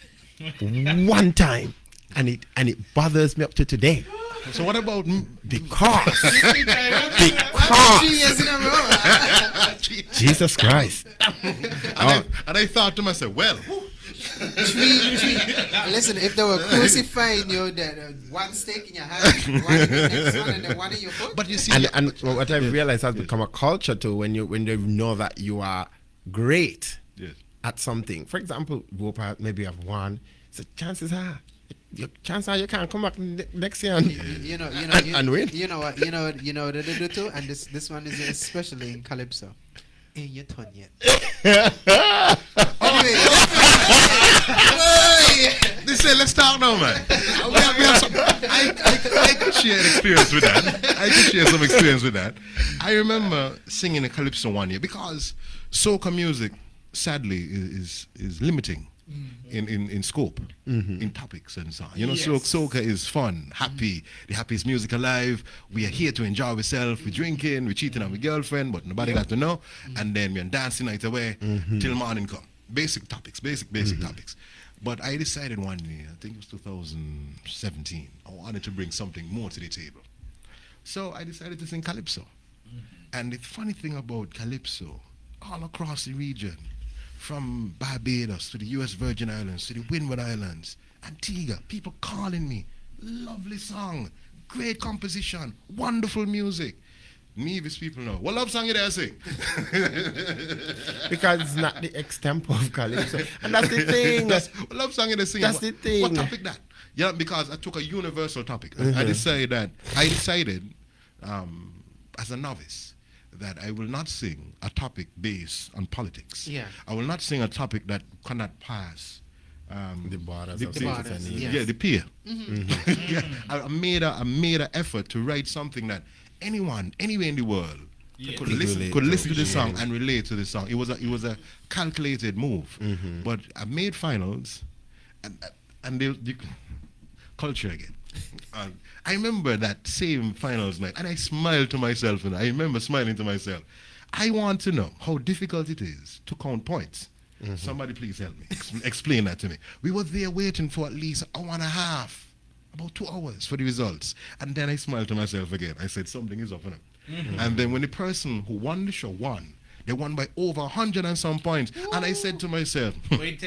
[SPEAKER 5] One time. And it bothers me up to today.
[SPEAKER 6] So what about
[SPEAKER 5] Because
[SPEAKER 3] 3 years in a row.
[SPEAKER 5] Jesus Christ.
[SPEAKER 6] and I thought to myself, well,
[SPEAKER 3] Listen, if they were crucifying you, one stake in your hand, one in the next one, and then one in your foot.
[SPEAKER 6] but you see,
[SPEAKER 5] And what I've realized has become a culture too when they know that you are great
[SPEAKER 6] yes.
[SPEAKER 5] at something. For example, maybe you have won. So chances are you can't come back next year and win.
[SPEAKER 3] You know what they do too, and this one is especially in Calypso. Ain't your turn yet. Anyway,
[SPEAKER 6] They say, let's talk now, man. I could share an experience with that. I could share some experience with that. I remember singing a calypso one year because soca music, sadly, is limiting in scope, in topics and so on. You know, so soca is fun, happy, the happiest music alive. We are here to enjoy ourselves. We're drinking, we're cheating on our girlfriend, but nobody got to know. And then we're dancing night away till morning come. Basic topics, basic topics. But I decided one year, I think it was 2017, I wanted to bring something more to the table. So I decided to sing Calypso. And the funny thing about Calypso, all across the region, from Barbados to the U.S. Virgin Islands to the Windward Islands, Antigua, people calling me, lovely song, great composition, wonderful music. Nevis people know. What love song you there sing?
[SPEAKER 5] Because it's not the extempo of Calypso. And that's the thing.
[SPEAKER 6] What love song you there sing?
[SPEAKER 5] That's the thing.
[SPEAKER 6] What topic that? Yeah, because I took a universal topic. I decided as a novice that I will not sing a topic based on politics.
[SPEAKER 3] Yeah.
[SPEAKER 6] I will not sing a topic that cannot pass
[SPEAKER 5] The borders of
[SPEAKER 3] borders,
[SPEAKER 5] Tanzania.
[SPEAKER 3] yes.
[SPEAKER 6] yeah, the peer. Yeah, I made an effort to write something that anyone, anywhere in the world, could listen to the song and relate to the song. It was a calculated move. But I made finals, and the culture again. I remember that same finals night, and I smiled to myself, and I remember smiling to myself. I want to know how difficult it is to count points. Somebody please help me. Explain that to me. We were there waiting for at least an hour and a half, about 2 hours for the results. And then I smiled to myself again. I said, something is up on them. And then when the person who won the show won, they won by over 100 and some points. Ooh. And I said to myself,
[SPEAKER 3] oh my gosh.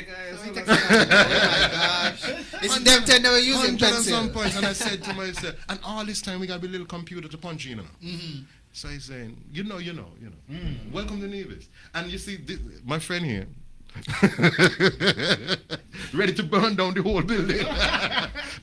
[SPEAKER 3] It's them 10 they were using
[SPEAKER 6] 100 and
[SPEAKER 3] pencil.
[SPEAKER 6] some points. And I said to myself, and all this time we got a little computer to punch, you know. So I said, you know. Welcome to Nevis. And you see, my friend here, ready to burn down the whole building.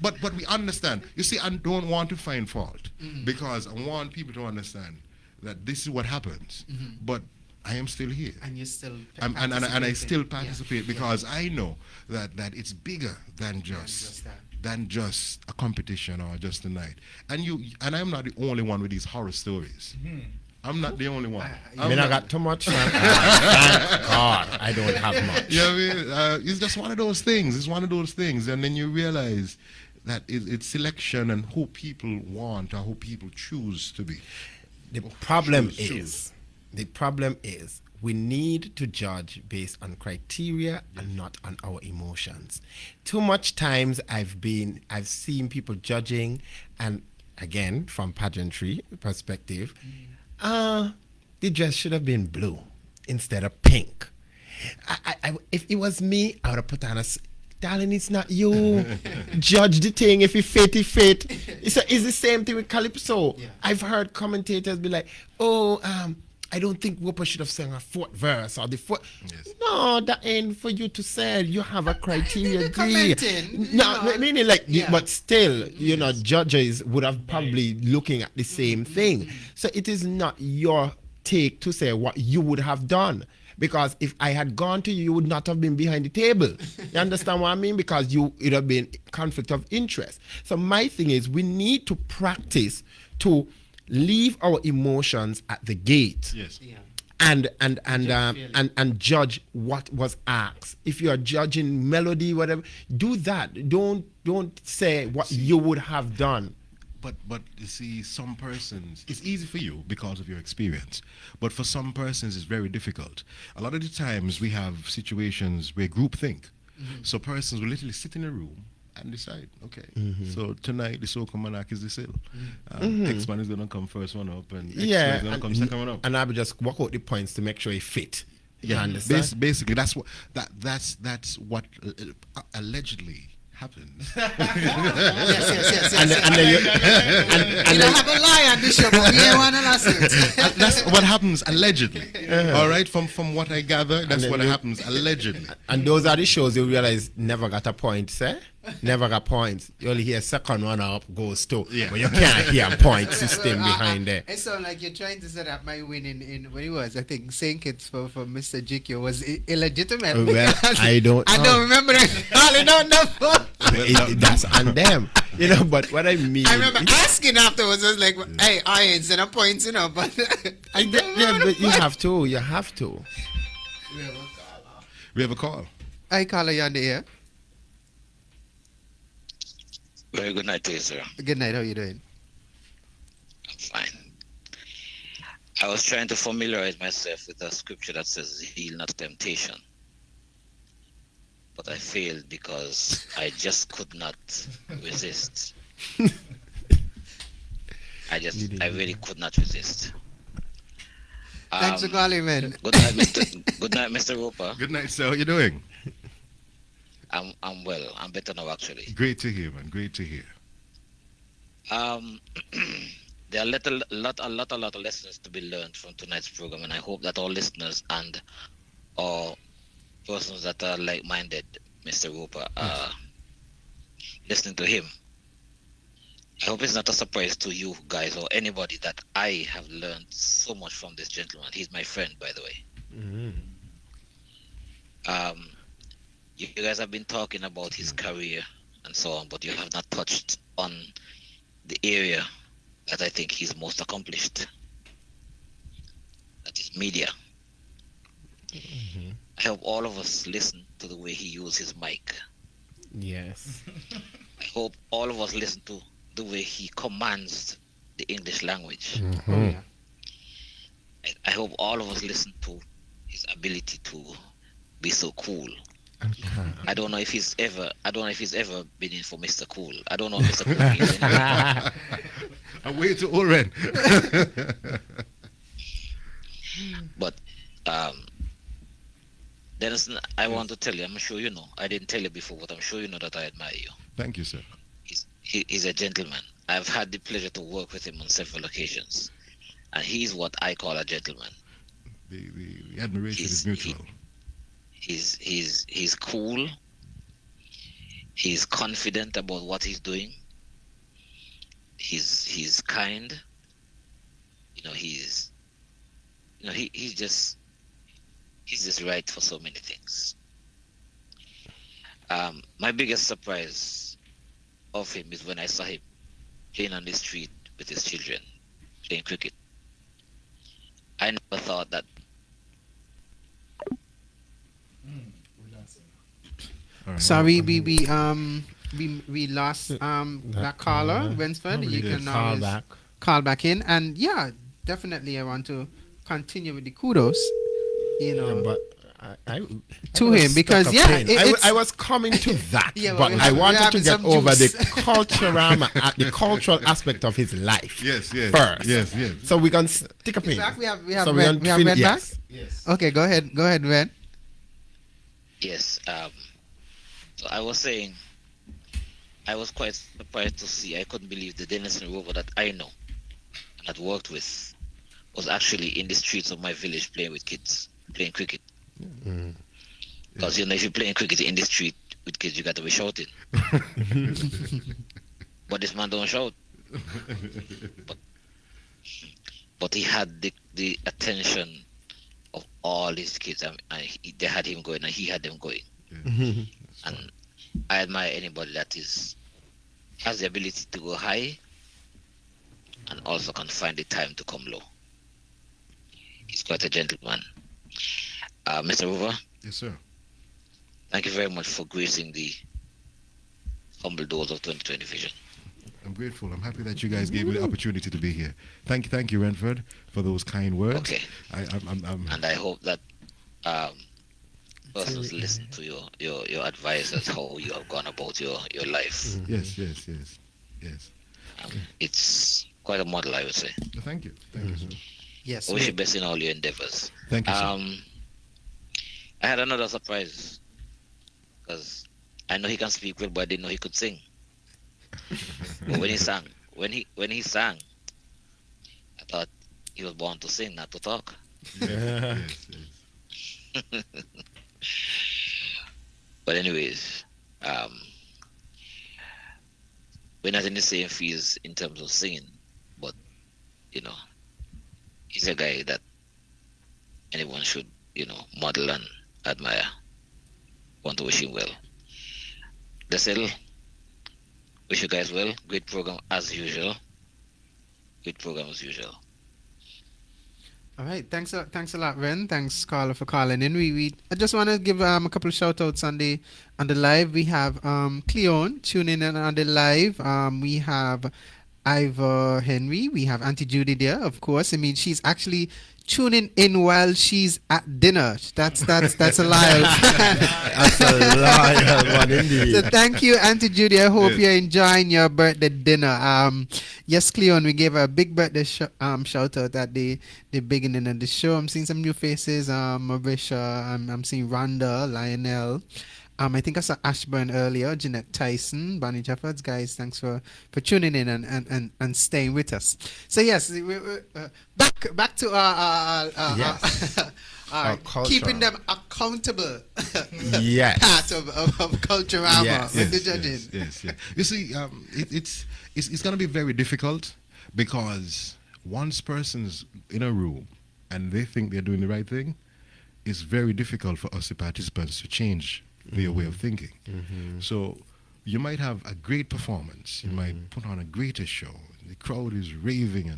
[SPEAKER 6] but we understand. You see, I don't want to find fault because I want people to understand that this is what happens. But I am still here.
[SPEAKER 3] And you still
[SPEAKER 6] and I still participate because I know that it's bigger than just a competition or just a night. And I'm not the only one with these horror stories. I'm not the only one.
[SPEAKER 5] I mean, I got too much. Thank God, I don't have much.
[SPEAKER 6] You know what I mean? It's just one of those things. It's one of those things. And then you realize that it's selection and who people want or who people choose to be.
[SPEAKER 5] The problem is we need to judge based on criteria and not on our emotions. Too much times I've seen people judging, and again, from pageantry perspective, the dress should have been blue instead of pink. If it was me, I would have put on darling, it's not you. Judge the thing. If it fit, it fit. It's the same thing with Calypso. Yeah. I've heard commentators be like, oh, I don't think Whooper should have sang a fourth verse or the fourth. Yes. No, that ain't for you to say. You have a criteria. Meaning like, but still, judges would have probably looking at the same thing. So it is not your take to say what you would have done. Because if I had gone to you, you would not have been behind the table. You understand what I mean? Because it would have been conflict of interest. So my thing is, we need to practice to leave our emotions at the gate. Yes. Yeah. And judge what was asked. If you are judging melody, whatever, do that. Don't say what you would have done.
[SPEAKER 6] But you see, some persons, it's easy for you because of your experience. But for some persons, it's very difficult. A lot of the times we have situations where group think. Mm-hmm. So persons will literally sit in a room and decide, okay, so tonight the so-called monarch is De-Syl. X-Man is going to come first one up and X-Man is going to come second one up.
[SPEAKER 5] And I would just work out the points to make sure it fit.
[SPEAKER 6] Yeah, understand? Basically, that's what allegedly happens.
[SPEAKER 7] yes. And you don't have a lie on this show, but we ain't want to last it.
[SPEAKER 6] That's what happens allegedly. All right, from what I gather, that's what happens allegedly.
[SPEAKER 5] And those are the shows you realize never got a point, sir. Never got points. You only hear second one up goes to, but you can't hear point system behind there.
[SPEAKER 3] It sounds like you're trying to say that my win in when it was, I think, St. Kitts for Mr. GQ was illegitimate.
[SPEAKER 5] Well, I don't
[SPEAKER 3] remember it. I don't know.
[SPEAKER 5] That's on them. But what I mean,
[SPEAKER 3] I remember asking afterwards. I was like, "Hey, I ain't said a point, but I don't remember.
[SPEAKER 5] But you have to.
[SPEAKER 6] We have a call.
[SPEAKER 3] I call you on the air.
[SPEAKER 8] Very good night to you, sir.
[SPEAKER 3] Good night. How are you doing?
[SPEAKER 8] I'm fine. I was trying to familiarize myself with a scripture that says, "Heal not temptation." But I failed because I just could not resist. I really could not resist.
[SPEAKER 3] Thanks for calling, man.
[SPEAKER 8] Good night, Mr. Roper.
[SPEAKER 6] Good night, sir. How you doing?
[SPEAKER 8] I'm well. I'm better now, actually.
[SPEAKER 6] Great to hear, man. Great to hear.
[SPEAKER 8] There are a lot of lessons to be learned from tonight's program, and I hope that all listeners and all persons that are like-minded, Mr. Roper, are listening to him. I hope it's not a surprise to you guys or anybody that I have learned so much from this gentleman. He's my friend, by the way. You guys have been talking about his career and so on, but you have not touched on the area that I think he's most accomplished. That is media. I hope all of us listen to the way he uses his mic.
[SPEAKER 5] Yes.
[SPEAKER 8] I hope all of us listen to the way he commands the English language. I hope all of us listen to his ability to be so cool. I don't know if he's ever been in for Mr. Cool. I don't know if Mr. Cool is anywhere.
[SPEAKER 6] I'm way too old, Ren.
[SPEAKER 8] But Delison, I want to tell you, I'm sure you know, I didn't tell you before, but I'm sure you know that I admire you.
[SPEAKER 6] Thank you, sir.
[SPEAKER 8] He's a gentleman. I've had the pleasure to work with him on several occasions, and he's what I call a gentleman.
[SPEAKER 6] The admiration is mutual.
[SPEAKER 8] He's cool. He's confident about what he's doing. He's kind. He's just right for so many things. My biggest surprise of him is when I saw him playing on the street with his children, playing cricket. I never thought that.
[SPEAKER 3] Right. Sorry, we lost that caller, Winsford. You can now call back in, and definitely I want to continue with the kudos.
[SPEAKER 5] But
[SPEAKER 3] to him because
[SPEAKER 5] I was coming to that,
[SPEAKER 3] Yeah,
[SPEAKER 5] but
[SPEAKER 3] well,
[SPEAKER 5] I
[SPEAKER 3] we're
[SPEAKER 5] wanted to
[SPEAKER 3] having
[SPEAKER 5] get
[SPEAKER 3] some
[SPEAKER 5] over
[SPEAKER 3] juice.
[SPEAKER 5] the cultural aspect of his life.
[SPEAKER 6] Yes.
[SPEAKER 5] First.
[SPEAKER 6] Yes.
[SPEAKER 5] So we can stick a pin.
[SPEAKER 3] We have
[SPEAKER 5] So
[SPEAKER 3] Ren
[SPEAKER 5] can
[SPEAKER 3] back.
[SPEAKER 5] yes.
[SPEAKER 3] Okay, go ahead, Ren.
[SPEAKER 8] Yes. So I was saying, I was quite surprised to see. I couldn't believe the Delison rover that I know and had worked with was actually in the streets of my village playing with kids, playing cricket. Because if you're playing cricket in the street with kids, you got to be shouting. But this man don't shout. But he had the attention of all these kids. They had him going, and he had them going. And I admire anybody that has the ability to go high and also can find the time to come low. He's quite a gentleman. Mr. Rover?
[SPEAKER 6] Yes, sir.
[SPEAKER 8] Thank you very much for gracing the humble doors of 2020 Vision.
[SPEAKER 6] I'm grateful. I'm happy that you guys gave me the opportunity to be here. Thank you, Renford, for those kind words.
[SPEAKER 8] Okay. And I hope that persons listen to your advice as how you have gone about your life.
[SPEAKER 6] Yes.
[SPEAKER 8] It's quite a model, I would say.
[SPEAKER 6] Thank you. Thank you, sir.
[SPEAKER 3] Yes.
[SPEAKER 8] I wish you best in all your endeavors.
[SPEAKER 6] Thank you, sir.
[SPEAKER 8] I had another surprise because I know he can speak well, but I didn't know he could sing. But when he sang, I thought he was born to sing, not to talk.
[SPEAKER 6] Yes.
[SPEAKER 8] But anyways, we're not in the same fields in terms of singing, but he's a guy that anyone should model and admire. Want to wish him well. De-Syl, wish you guys well. Great program as usual.
[SPEAKER 3] All right, thanks a lot, Ren. Thanks, Carla, for calling in. I just want to give a couple of shout outs on the live. We have Cleon tuning in on the live. We have Ivor Henry. We have Auntie Judy there, of course. I mean, she's actually tuning in while she's at dinner. That's a lie.
[SPEAKER 5] That's a lie, one indeed.
[SPEAKER 3] So thank you, Auntie Judy. I hope you're enjoying your birthday dinner. Yes, Cleon, we gave her a big birthday shout out at the beginning of the show. I'm seeing some new faces. Marisha, I'm seeing Rhonda, Lionel. I think I saw Ashburn earlier, Jeanette Tyson, Bonnie Jeffords. Guys, thanks for tuning in and staying with us. So yes, back to our keeping them accountable part of Culturama with the judging.
[SPEAKER 6] Yes. You see, it's going to be very difficult because once person's in a room and they think they're doing the right thing, it's very difficult for us, the participants, to change their way of thinking. So you might have a great performance. You might put on a greater show. The crowd is raving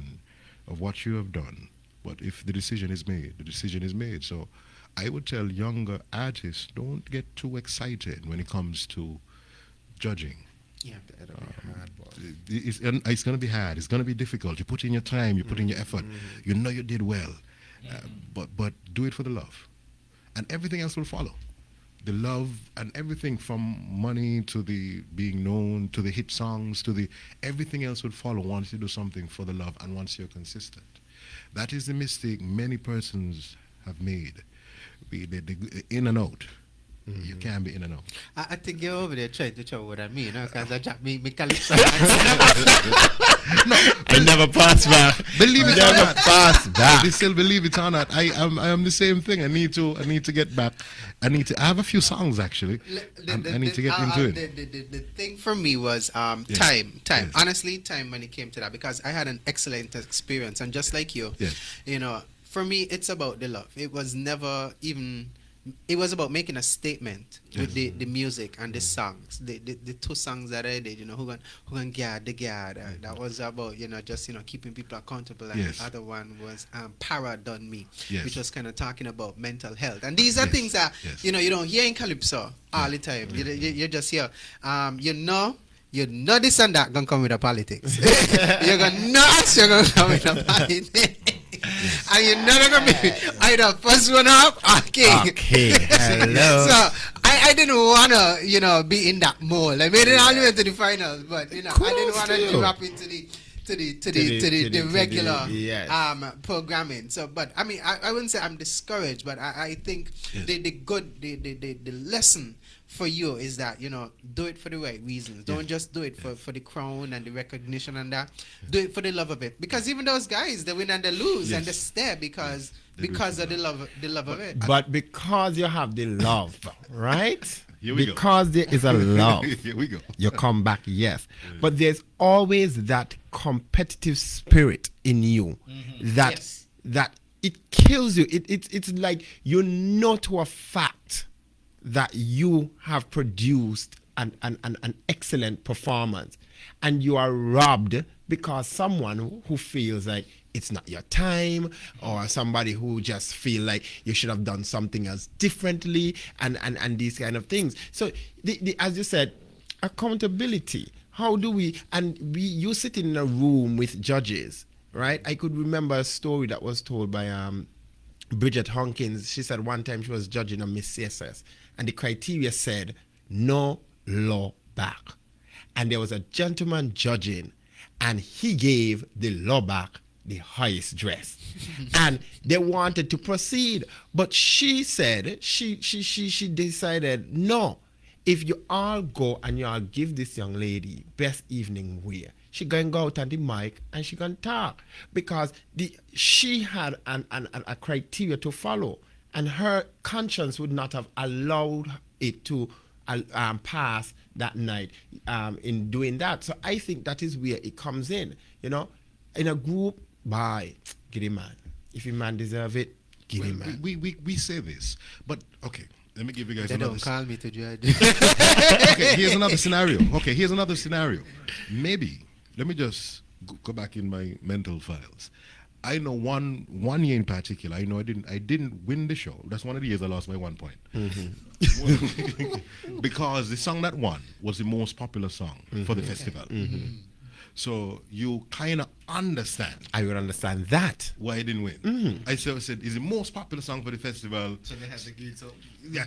[SPEAKER 6] of what you have done. But if the decision is made, the decision is made. So I would tell younger artists, don't get too excited when it comes to judging.
[SPEAKER 3] Yeah,
[SPEAKER 6] it's going to be hard. It's going to be difficult. You put in your time. You put in your effort. You know you did well. But do it for the love. And everything else will follow. The love and everything from money to the being known to the hit songs to the everything else would follow once you do something for the love and once you're consistent. That is the mistake many persons have made. The in and out. You can't be in and out.
[SPEAKER 3] I think you're over there trying to show what I mean, because I just me calypso.
[SPEAKER 5] I never pass back.
[SPEAKER 6] Believe it or not.
[SPEAKER 5] Pass back.
[SPEAKER 6] They still believe it or not. I am the same thing. I need to get back. I have a few songs actually. I need to get into it.
[SPEAKER 3] The thing for me was time. Yes. Honestly, time when it came to that, because I had an excellent experience, and just like you, for me, it's about the love. It was never even. It was about making a statement with the music and the songs. The two songs that I did, who can guard the guard. That was about just keeping people accountable. And the other one was Para Done Me, which was kind of talking about mental health. And these are things that you don't hear in Calypso all the time. You just hear this and that gonna come with the politics. You're gonna come with the politics.
[SPEAKER 7] And you're not gonna be either first one up or king.
[SPEAKER 5] Okay, hello.
[SPEAKER 7] So I didn't wanna, be in that mold. I made it all the way to the finals, but I didn't wanna drop into the regular programming. So, but I mean, I wouldn't say I'm discouraged, but I think the lesson for you is that, do it for the right reasons. Don't just do it for the crown and the recognition and that. Do it for the love of it. Because even those guys, they win and they lose and they stay because of the love of it.
[SPEAKER 5] But because you have the love, right?
[SPEAKER 6] Because
[SPEAKER 5] there is a love.
[SPEAKER 6] Here we go.
[SPEAKER 5] You come back, yes. But there's always that competitive spirit in you that it kills you. It's like to a fact that you have produced an excellent performance, and you are robbed because someone who feels like it's not your time, or somebody who just feel like you should have done something else differently, and these kind of things. So the as you said, accountability. How do we, you sit in a room with judges, right? I could remember a story that was told by Bridget Hawkins. She said one time she was judging a Miss CSS, and the criteria said no law back. And there was a gentleman judging, and he gave the law back the highest dress. And they wanted to proceed, but she said she decided, no, if you all go and you all give this young lady best evening wear, she gonna go out on the mic and she gonna talk, because she had a criteria to follow, and her conscience would not have allowed it to pass that night in doing that. So I think that is where it comes in, in a group. Bye, give him man. If a man deserve it, give him man.
[SPEAKER 6] We say this, but okay. Let me give you guys
[SPEAKER 7] They
[SPEAKER 6] another.
[SPEAKER 7] don't call me to judge.
[SPEAKER 6] Okay, here's another scenario. Maybe let me just go back in my mental files. I know one year in particular. I know I didn't win the show. That's one of the years I lost my 1 point. Mm-hmm. Because the song that won was the most popular song for the festival. Mm-hmm. So you kind of understand.
[SPEAKER 5] I would understand that.
[SPEAKER 6] Why I didn't win. Mm-hmm. I said, it's the most popular song for the festival.
[SPEAKER 7] So they had the good song.
[SPEAKER 6] Yeah.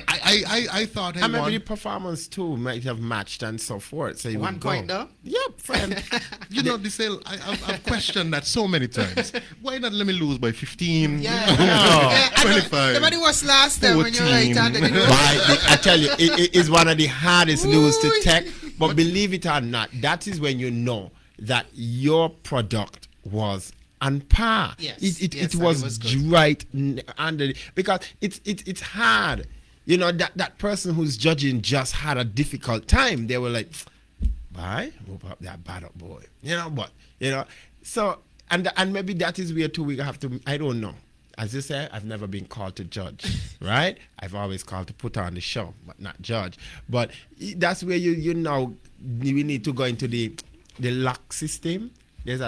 [SPEAKER 6] I thought I won.
[SPEAKER 5] Maybe the performance too might have matched and so forth. So you
[SPEAKER 7] 1 point though?
[SPEAKER 5] Yep, friend.
[SPEAKER 6] De-Syl, I've questioned that so many times. Why not let me lose by 15?
[SPEAKER 7] Yeah.
[SPEAKER 6] 25.
[SPEAKER 7] Nobody was last time when you right under the
[SPEAKER 5] I tell you, it is one of the hardest lose to take. But believe it or not, that is when you know that your product was on par.
[SPEAKER 7] Yes.
[SPEAKER 5] It was right under, because it's hard. That person who's judging just had a difficult time. They were like, bye, whoop up that bad up boy. So and maybe that is where too we have to, I don't know. As you say, I've never been called to judge, right? I've always called to put on the show, but not judge. But that's where we need to go into the lock system. There's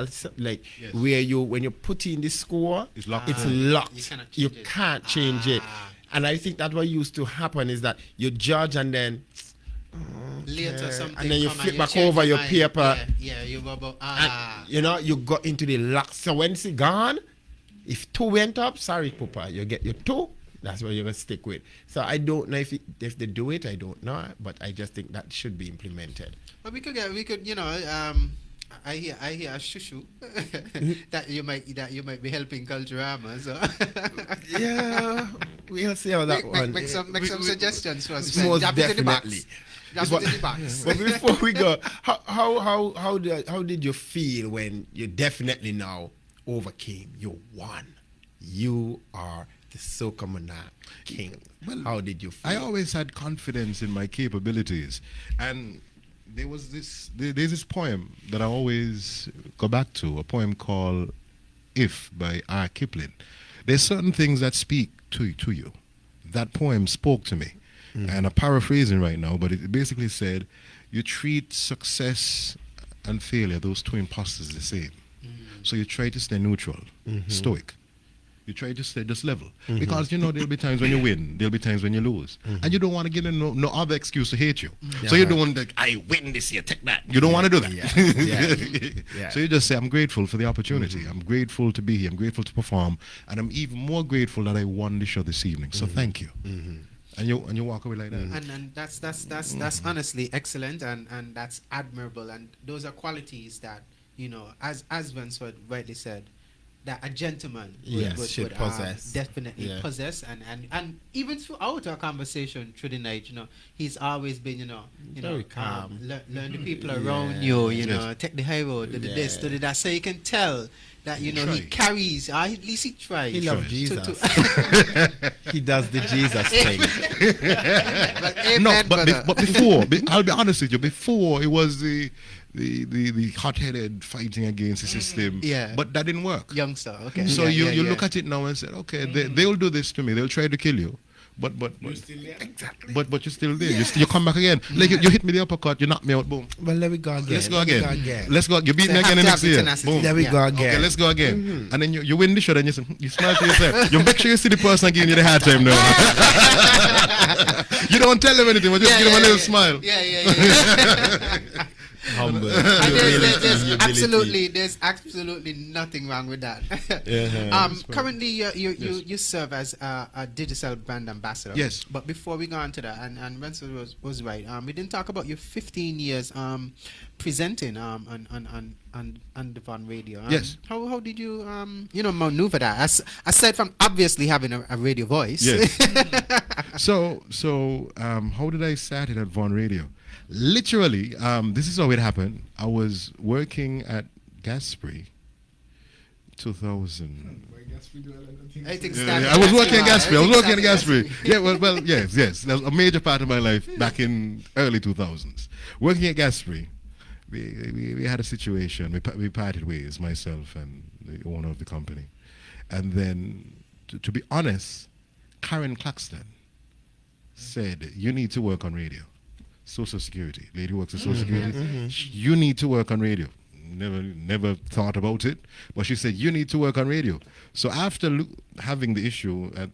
[SPEAKER 5] where when you put in the score, it's locked. You can't change it. And I think that what used to happen is that you judge and then
[SPEAKER 7] later something,
[SPEAKER 5] and then you flip back over your paper.
[SPEAKER 7] You
[SPEAKER 5] you go into the lock. So when it's gone, if 2 went up, sorry, Papa, you get your 2. That's what you're gonna stick with. So I don't know if they do it. I don't know, but I just think that should be implemented.
[SPEAKER 7] But we could, I hear a shushu that you might be helping Culturama. So
[SPEAKER 5] yeah, we'll see how that one.
[SPEAKER 7] Make some suggestions for us.
[SPEAKER 5] Most
[SPEAKER 7] Drop
[SPEAKER 5] definitely.
[SPEAKER 7] It in the box.
[SPEAKER 5] But before we go, how did you feel when you definitely now overcame? You won. You are the Soca Monarch King. Well, how did you feel?
[SPEAKER 6] I always had confidence in my capabilities, and there's this poem that I always go back to, a poem called "If" by R. Kipling. There's certain things that speak to you. That poem spoke to me, and I'm paraphrasing right now, but it basically said, you treat success and failure, those two imposters, the same. So you try to stay neutral, stoic. You try to stay just level. Because, there'll be times when you win. There'll be times when you lose. And you don't want to give them no other excuse to hate you. So you don't want to, I win this year, take that. You don't want to do that. So you just say, I'm grateful for the opportunity. I'm grateful to be here. I'm grateful to perform. And I'm even more grateful that I won the show this evening. So thank you. And you walk away like that.
[SPEAKER 7] And that's honestly excellent and that's admirable. And those are qualities that, as Vince rightly said, that a gentleman would
[SPEAKER 5] possess.
[SPEAKER 7] Definitely possess. And even throughout our conversation through the night, he's always been,
[SPEAKER 5] very calm.
[SPEAKER 7] Learn the people around you, take the high road, do this, do that. So you can tell that, he carries, at least he tries.
[SPEAKER 5] He loves Jesus. He does the Jesus thing.
[SPEAKER 6] But before, I'll be honest with you, before it was the hot-headed fighting against the system, but that didn't work.
[SPEAKER 7] Youngster, okay.
[SPEAKER 6] So you look at it now and say, okay, they'll do this to me. They'll try to kill you. But you're still there. Exactly. But you're still there. You come back again. Like you hit me the uppercut, you knock me out, boom.
[SPEAKER 5] Well, let me go again.
[SPEAKER 6] Let's go again. Let's go. You beat me again the next year. Boom.
[SPEAKER 5] Let me go again.
[SPEAKER 6] Okay, let's go again. And then you win the show, then you smile to yourself. You make sure you see the person giving you the hard time now. You don't tell them anything, but just give them a little smile.
[SPEAKER 5] Humble.
[SPEAKER 7] There's absolutely nothing wrong with that. Currently, you serve as a De-Syl brand ambassador.
[SPEAKER 6] Yes.
[SPEAKER 7] But before we go on to that, and Renzo was right. We didn't talk about your 15 years presenting on the Von Radio.
[SPEAKER 6] Yes.
[SPEAKER 7] How did you maneuver that? Aside from obviously having a radio voice.
[SPEAKER 6] Yes. So how did I start it at Von Radio? Literally, this is how it happened. I was working at Gaspre, 2000.
[SPEAKER 7] I think
[SPEAKER 6] I was working at Gaspre. Yeah, well, yes. That was a major part of my life back in early 2000s. Working at Gaspre, we had a situation. We parted ways, myself and the owner of the company. And then, to be honest, Karen Claxton said, you need to work on radio. Social Security. Lady works at Social Security. You need to work on radio. Never thought about it, but she said you need to work on radio. So after having the issue at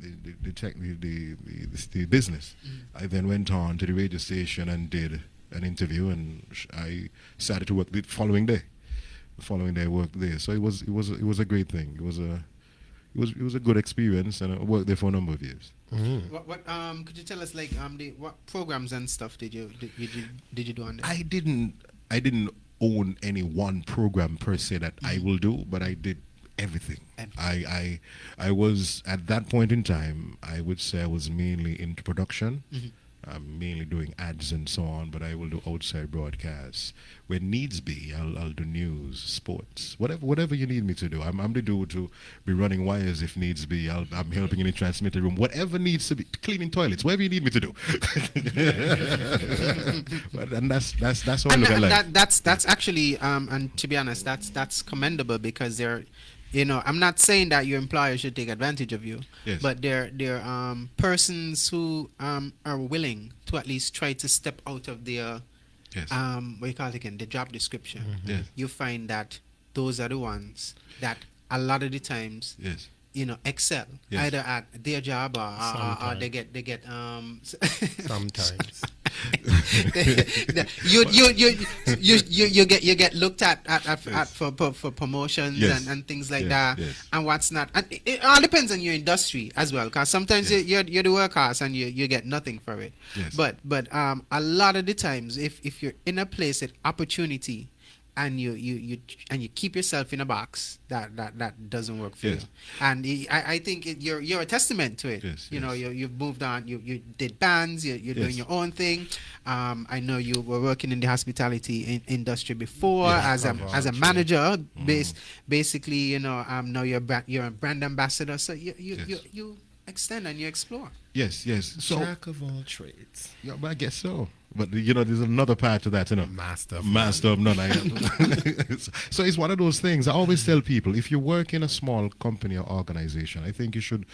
[SPEAKER 6] the business, I then went on to the radio station and did an interview, and I started to work the following day. The following day I worked there, so it was a great thing. It was a good experience, and I worked there for a number of years.
[SPEAKER 7] What could you tell us what programs and stuff did you do on there?
[SPEAKER 6] I didn't own any one program per se that I will do, but I did everything. I was at that point in time, I would say I was mainly into production. Mainly doing ads and so on, but I will do outside broadcasts. When needs be, I'll do news, sports, whatever you need me to do. I'm the dude to be running wires if needs be. I'm helping in the transmitter room, whatever needs to be, cleaning toilets, whatever you need me to do. And that's how I look at life.
[SPEAKER 7] That's actually, and to be honest, that's commendable because I'm not saying that your employer should take advantage of you, but they're persons who are willing to at least try to step out of their what you call it again, the job description. You find that those are the ones that a lot of the times excel either at their job or they get
[SPEAKER 5] sometimes.
[SPEAKER 7] you get looked at for promotions and things like that, and what's not. And it all depends on your industry as well, because sometimes you're the workhorse and you get nothing for it. But a lot of the times, if you're in a place at opportunity and you keep yourself in a box, that doesn't work for you. And I think you're a testament to it. You've moved on. You did bands. You're doing your own thing. I know you were working in the hospitality industry before as a manager. Basically, now you're a brand ambassador. So you extend and you explore.
[SPEAKER 6] Yes. So
[SPEAKER 5] Jack of all trades.
[SPEAKER 6] Yeah, but I guess so. But there's another part to that,
[SPEAKER 5] Master
[SPEAKER 6] of none. So it's one of those things. I always tell people, if you work in a small company or organization, I think you should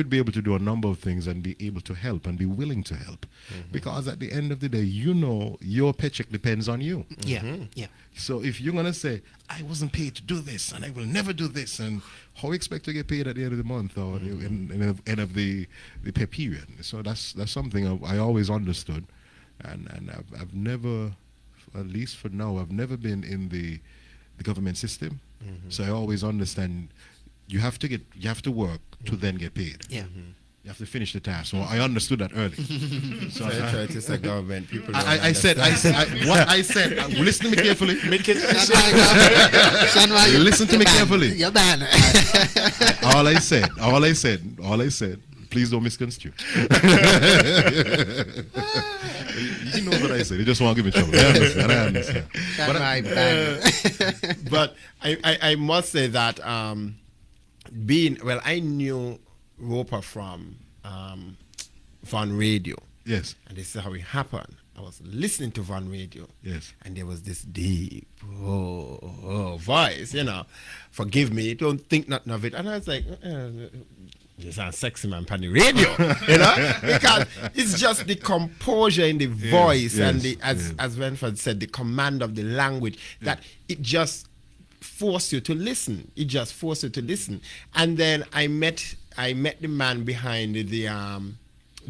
[SPEAKER 6] be able to do a number of things and be able to help and be willing to help, because at the end of the day, your paycheck depends on you.
[SPEAKER 7] Yeah.
[SPEAKER 6] So if you're gonna say, I wasn't paid to do this and I will never do this, and how you expect to get paid at the end of the month or in the end of the pay period? So that's something I always understood, and I've never, at least for now, I've never been in the government system. So I always understand you have to work to then get paid.
[SPEAKER 7] Yeah.
[SPEAKER 6] You have to finish the task. So I understood that early.
[SPEAKER 5] So I try to say government people.
[SPEAKER 6] I said, what I said. Listen to me carefully. Listen to me carefully.
[SPEAKER 7] You're banned.
[SPEAKER 6] All I said. Please don't misconstrue. He knows what I said. He just won't give me trouble. I understand.
[SPEAKER 5] But I must say that I knew Roper from Van Radio.
[SPEAKER 6] Yes.
[SPEAKER 5] And this is how it happened. I was listening to Van Radio.
[SPEAKER 6] Yes.
[SPEAKER 5] And there was this deep voice, Forgive me, don't think nothing of it. And I was like, you sound sexy man on the radio, because it's just the composure in the voice and as Renford said, the command of the language that it just forced you to listen. It just forced you to listen. And then I met the man behind the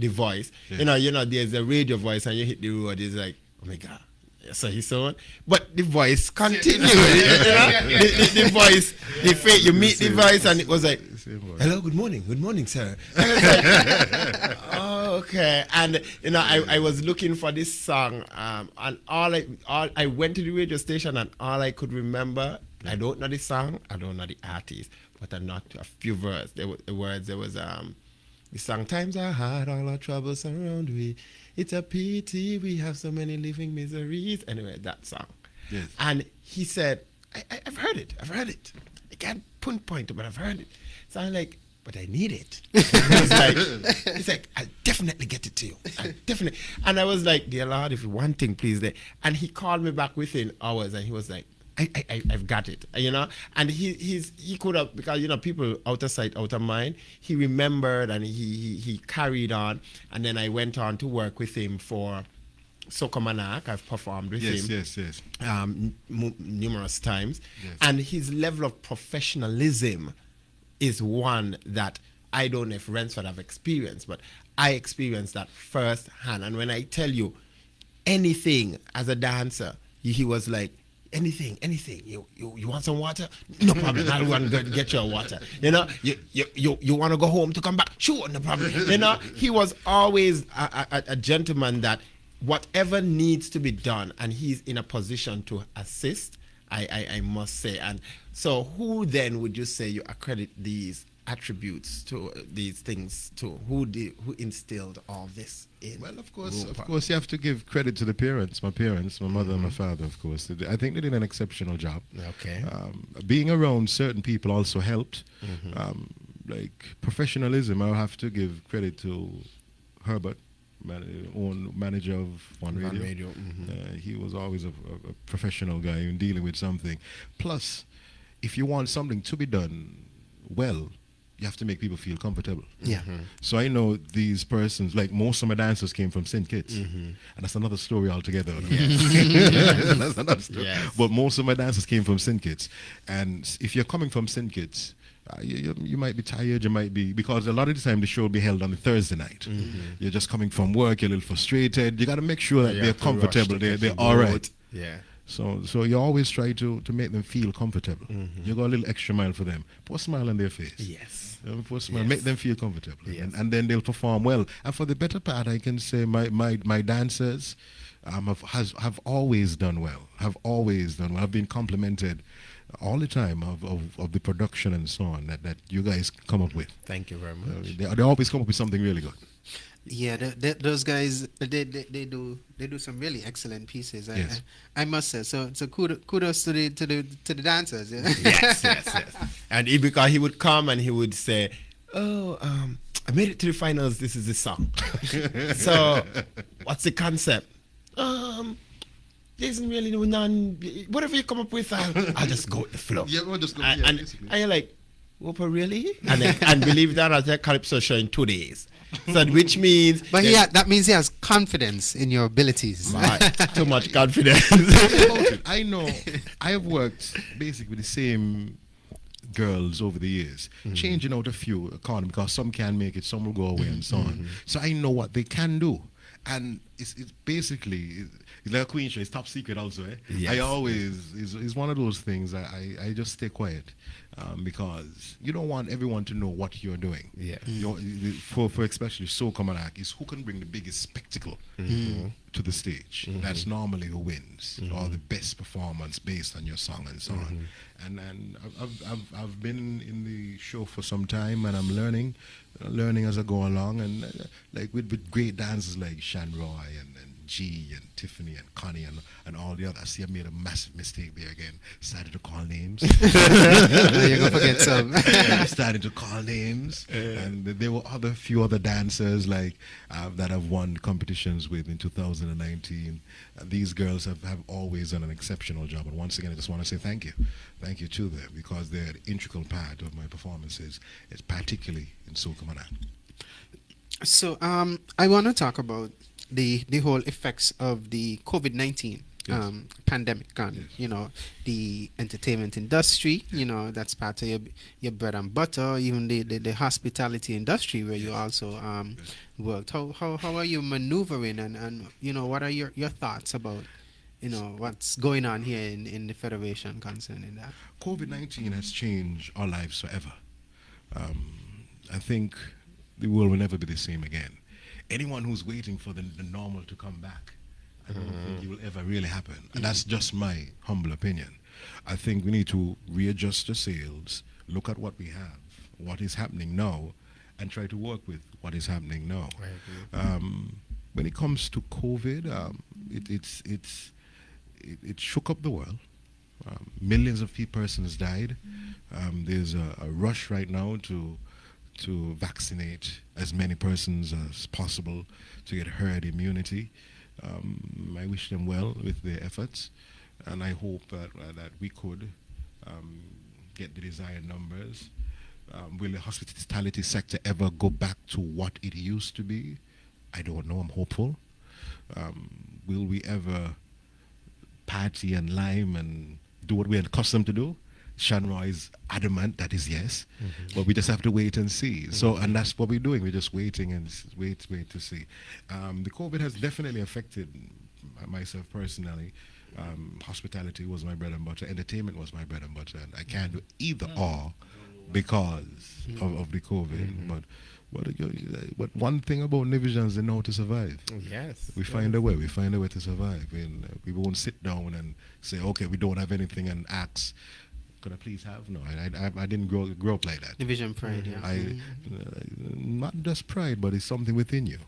[SPEAKER 5] voice. There's a radio voice and you hit the road, it's like, oh my God. So he's so on. But the voice continued. The voice, you meet the voice and it was like, hello, good morning, sir. And it's like, oh, okay. And I was looking for this song, and I went to the radio station, and all I could remember, I don't know the song, I don't know the artist, but I know a few words. There was the song, times are hard, all our troubles surround we. It's a pity we have so many living miseries. Anyway, that song.
[SPEAKER 6] Yes.
[SPEAKER 5] And he said, I've heard it. I can't pinpoint it, but I've heard it. So I'm like, but I need it. He's like, I'll definitely get it to you. And I was like, dear Lord, if you one thing, please. And he called me back within hours, and he was like, I've got it, and he could have, because people out of sight, out of mind. He remembered and he carried on, and then I went on to work with him for Sokomanak. I've performed with him numerous times, and his level of professionalism is one that I don't know if Rensford have experienced, but I experienced that firsthand. And when I tell you anything as a dancer, he was like, anything. You want some water? No problem. I'll go and get your water. You want to go home to come back? Sure, no problem. He was always a gentleman that whatever needs to be done, and he's in a position to assist, I must say. And so who then would you say you accredit these attributes to, these things to? Who instilled all this in?
[SPEAKER 6] Well, of course, you have to give credit to the parents. My mother and my father, of course. I think they did an exceptional job.
[SPEAKER 5] Okay.
[SPEAKER 6] Being around certain people also helped. Like professionalism, I'll have to give credit to Herbert, manager of One Radio. He was always a professional guy in dealing with something. Plus, if you want something to be done well, you have to make people feel comfortable.
[SPEAKER 7] Yeah.
[SPEAKER 6] So I know these persons, like most of my dancers came from St. Kitts. And that's another story altogether. That's another story.
[SPEAKER 5] Yes.
[SPEAKER 6] But most of my dancers came from St. Kitts. And if you're coming from St. Kitts, you might be tired, because a lot of the time the show will be held on a Thursday night. You're just coming from work, you're a little frustrated. You got to make sure that they're comfortable, they're all right.
[SPEAKER 5] Yeah.
[SPEAKER 6] So you always try to make them feel comfortable. You go a little extra mile for them. Put a smile on their face.
[SPEAKER 5] Yes.
[SPEAKER 6] Put a smile, make them feel comfortable. Yes. And then they'll perform well. And for the better part, I can say my dancers have always done well. I've been complimented all the time of the production and so on that you guys come up with.
[SPEAKER 5] Thank you very much.
[SPEAKER 6] They always come up with something really good.
[SPEAKER 7] Yeah, those guys they do some really excellent pieces.
[SPEAKER 6] Yes.
[SPEAKER 7] I must say. So kudos to the dancers. Yeah?
[SPEAKER 5] Yes. And because he would come and he would say, "Oh, I made it to the finals. This is the song. So, what's the concept? Oh, there isn't really no none. Whatever you come up with, I'll just go with the flow.
[SPEAKER 6] Yeah, we'll just go.
[SPEAKER 5] And you're like, Whooper, really? And believe that as a Calypso show in 2 days. So which means,
[SPEAKER 7] but that means he has confidence in your abilities.
[SPEAKER 5] Too much confidence.
[SPEAKER 6] I know. I have worked basically with the same girls over the years, changing out a few according because some can make it, some will go away, and so on. So I know what they can do, and it's basically it's like a queen show. It's top secret also.
[SPEAKER 5] Yes.
[SPEAKER 6] I always is one of those things. I just stay quiet. Because you don't want everyone to know what you're doing.
[SPEAKER 5] Yeah.
[SPEAKER 6] For especially soca and act is who can bring the biggest spectacle to the stage. That's normally who wins, or the best performance based on your song and so on. And I've been in the show for some time, and I'm learning as I go along, and like with great dancers like Shonroy and G and Tiffany and Connie and all the others. I see I made a massive mistake there again. Started to call names.
[SPEAKER 7] You're going to forget some.
[SPEAKER 6] Started to call names. And there were few other dancers like that I've won competitions with in 2019. These girls have always done an exceptional job. And once again, I just want to say thank you. Thank you to them, because they're an integral part of my performances, it's particularly in Soca Mana.
[SPEAKER 7] So I want to talk about the whole effects of the COVID-19 pandemic on the entertainment industry. That's part of your bread and butter. Even the hospitality industry where you also worked. How are you maneuvering, and what are your thoughts about what's going on here in the federation concerning that?
[SPEAKER 6] COVID-19 has changed our lives forever. I think the world will never be the same again. Anyone who's waiting for the normal to come back, I don't think it will ever really happen. And that's just my humble opinion. I think we need to readjust the sails, look at what we have, what is happening now, and try to work with what is happening now. When it comes to COVID, it shook up the world. Millions of persons died. There's a rush right now to vaccinate as many persons as possible to get herd immunity. I wish them well with their efforts, and I hope that we could get the desired numbers. Will the hospitality sector ever go back to what it used to be? I don't know. I'm hopeful. Will we ever party and lime and do what we're accustomed to do? Shonroy is adamant that is yes, but we just have to wait and see. So, and that's what we're doing. We're just waiting and wait to see. The COVID has definitely affected myself personally. Hospitality was my bread and butter. Entertainment was my bread and butter. And I can't do either or because of the COVID. But one thing about Nivisions, they know to survive.
[SPEAKER 5] Yes.
[SPEAKER 6] We find a way. We find a way to survive. And we won't sit down and say, okay, we don't have anything, and ask, could I please have? No, I didn't grow up like that.
[SPEAKER 7] Division pride, yeah.
[SPEAKER 6] Not just pride, but it's something within you.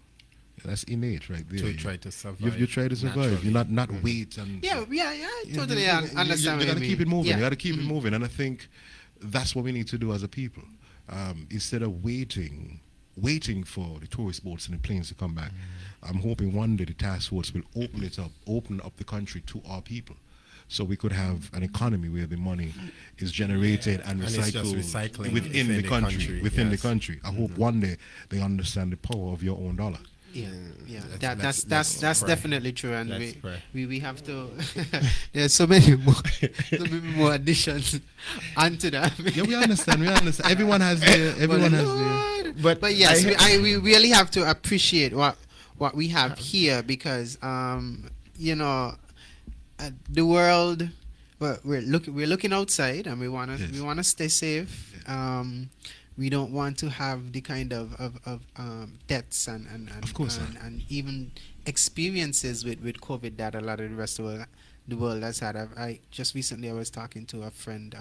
[SPEAKER 6] That's innate right there.
[SPEAKER 5] To try to survive.
[SPEAKER 6] You try to survive.
[SPEAKER 5] Naturally.
[SPEAKER 6] You not wait and...
[SPEAKER 7] Yeah, I totally understand
[SPEAKER 6] You got to keep it moving.
[SPEAKER 7] Yeah.
[SPEAKER 6] You got to keep it moving. And I think that's what we need to do as a people. Instead of waiting for the tourist boats and the planes to come back, I'm hoping one day the task force will open up the country to our people. So we could have an economy where the money is generated and recycled within the country. I hope one day they understand the power of your own dollar.
[SPEAKER 7] Yeah. That's definitely true, and we have to. There's so many more additions onto that.
[SPEAKER 6] Yeah, we understand. Everyone has their.
[SPEAKER 7] But yes, we really have to appreciate what we have here, because the world. Well, we're looking outside, and we wanna stay safe. We don't want to have the kind of deaths and
[SPEAKER 6] of course
[SPEAKER 7] and even experiences with COVID that a lot of the rest of the world has had. I just recently I was talking to a friend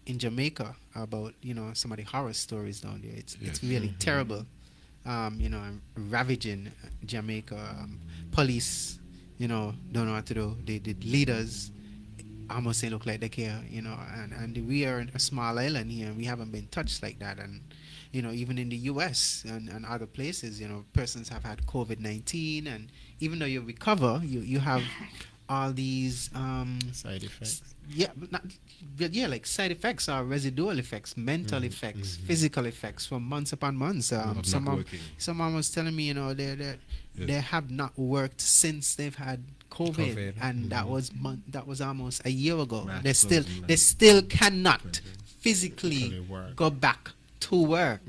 [SPEAKER 7] in Jamaica about some of the horror stories down there. It's really terrible. Ravaging Jamaica. Police, don't know what to do. The leaders almost they look like they care, and we are a small island here, and we haven't been touched like that. And even in the US and other places, persons have had COVID-19, and even though you recover, you have all these
[SPEAKER 5] side effects.
[SPEAKER 7] Like side effects or residual effects, mental effects, physical effects for months upon months. Someone was telling me, they have not worked since they've had COVID. And that was almost a year ago. They still cannot physically go back to work.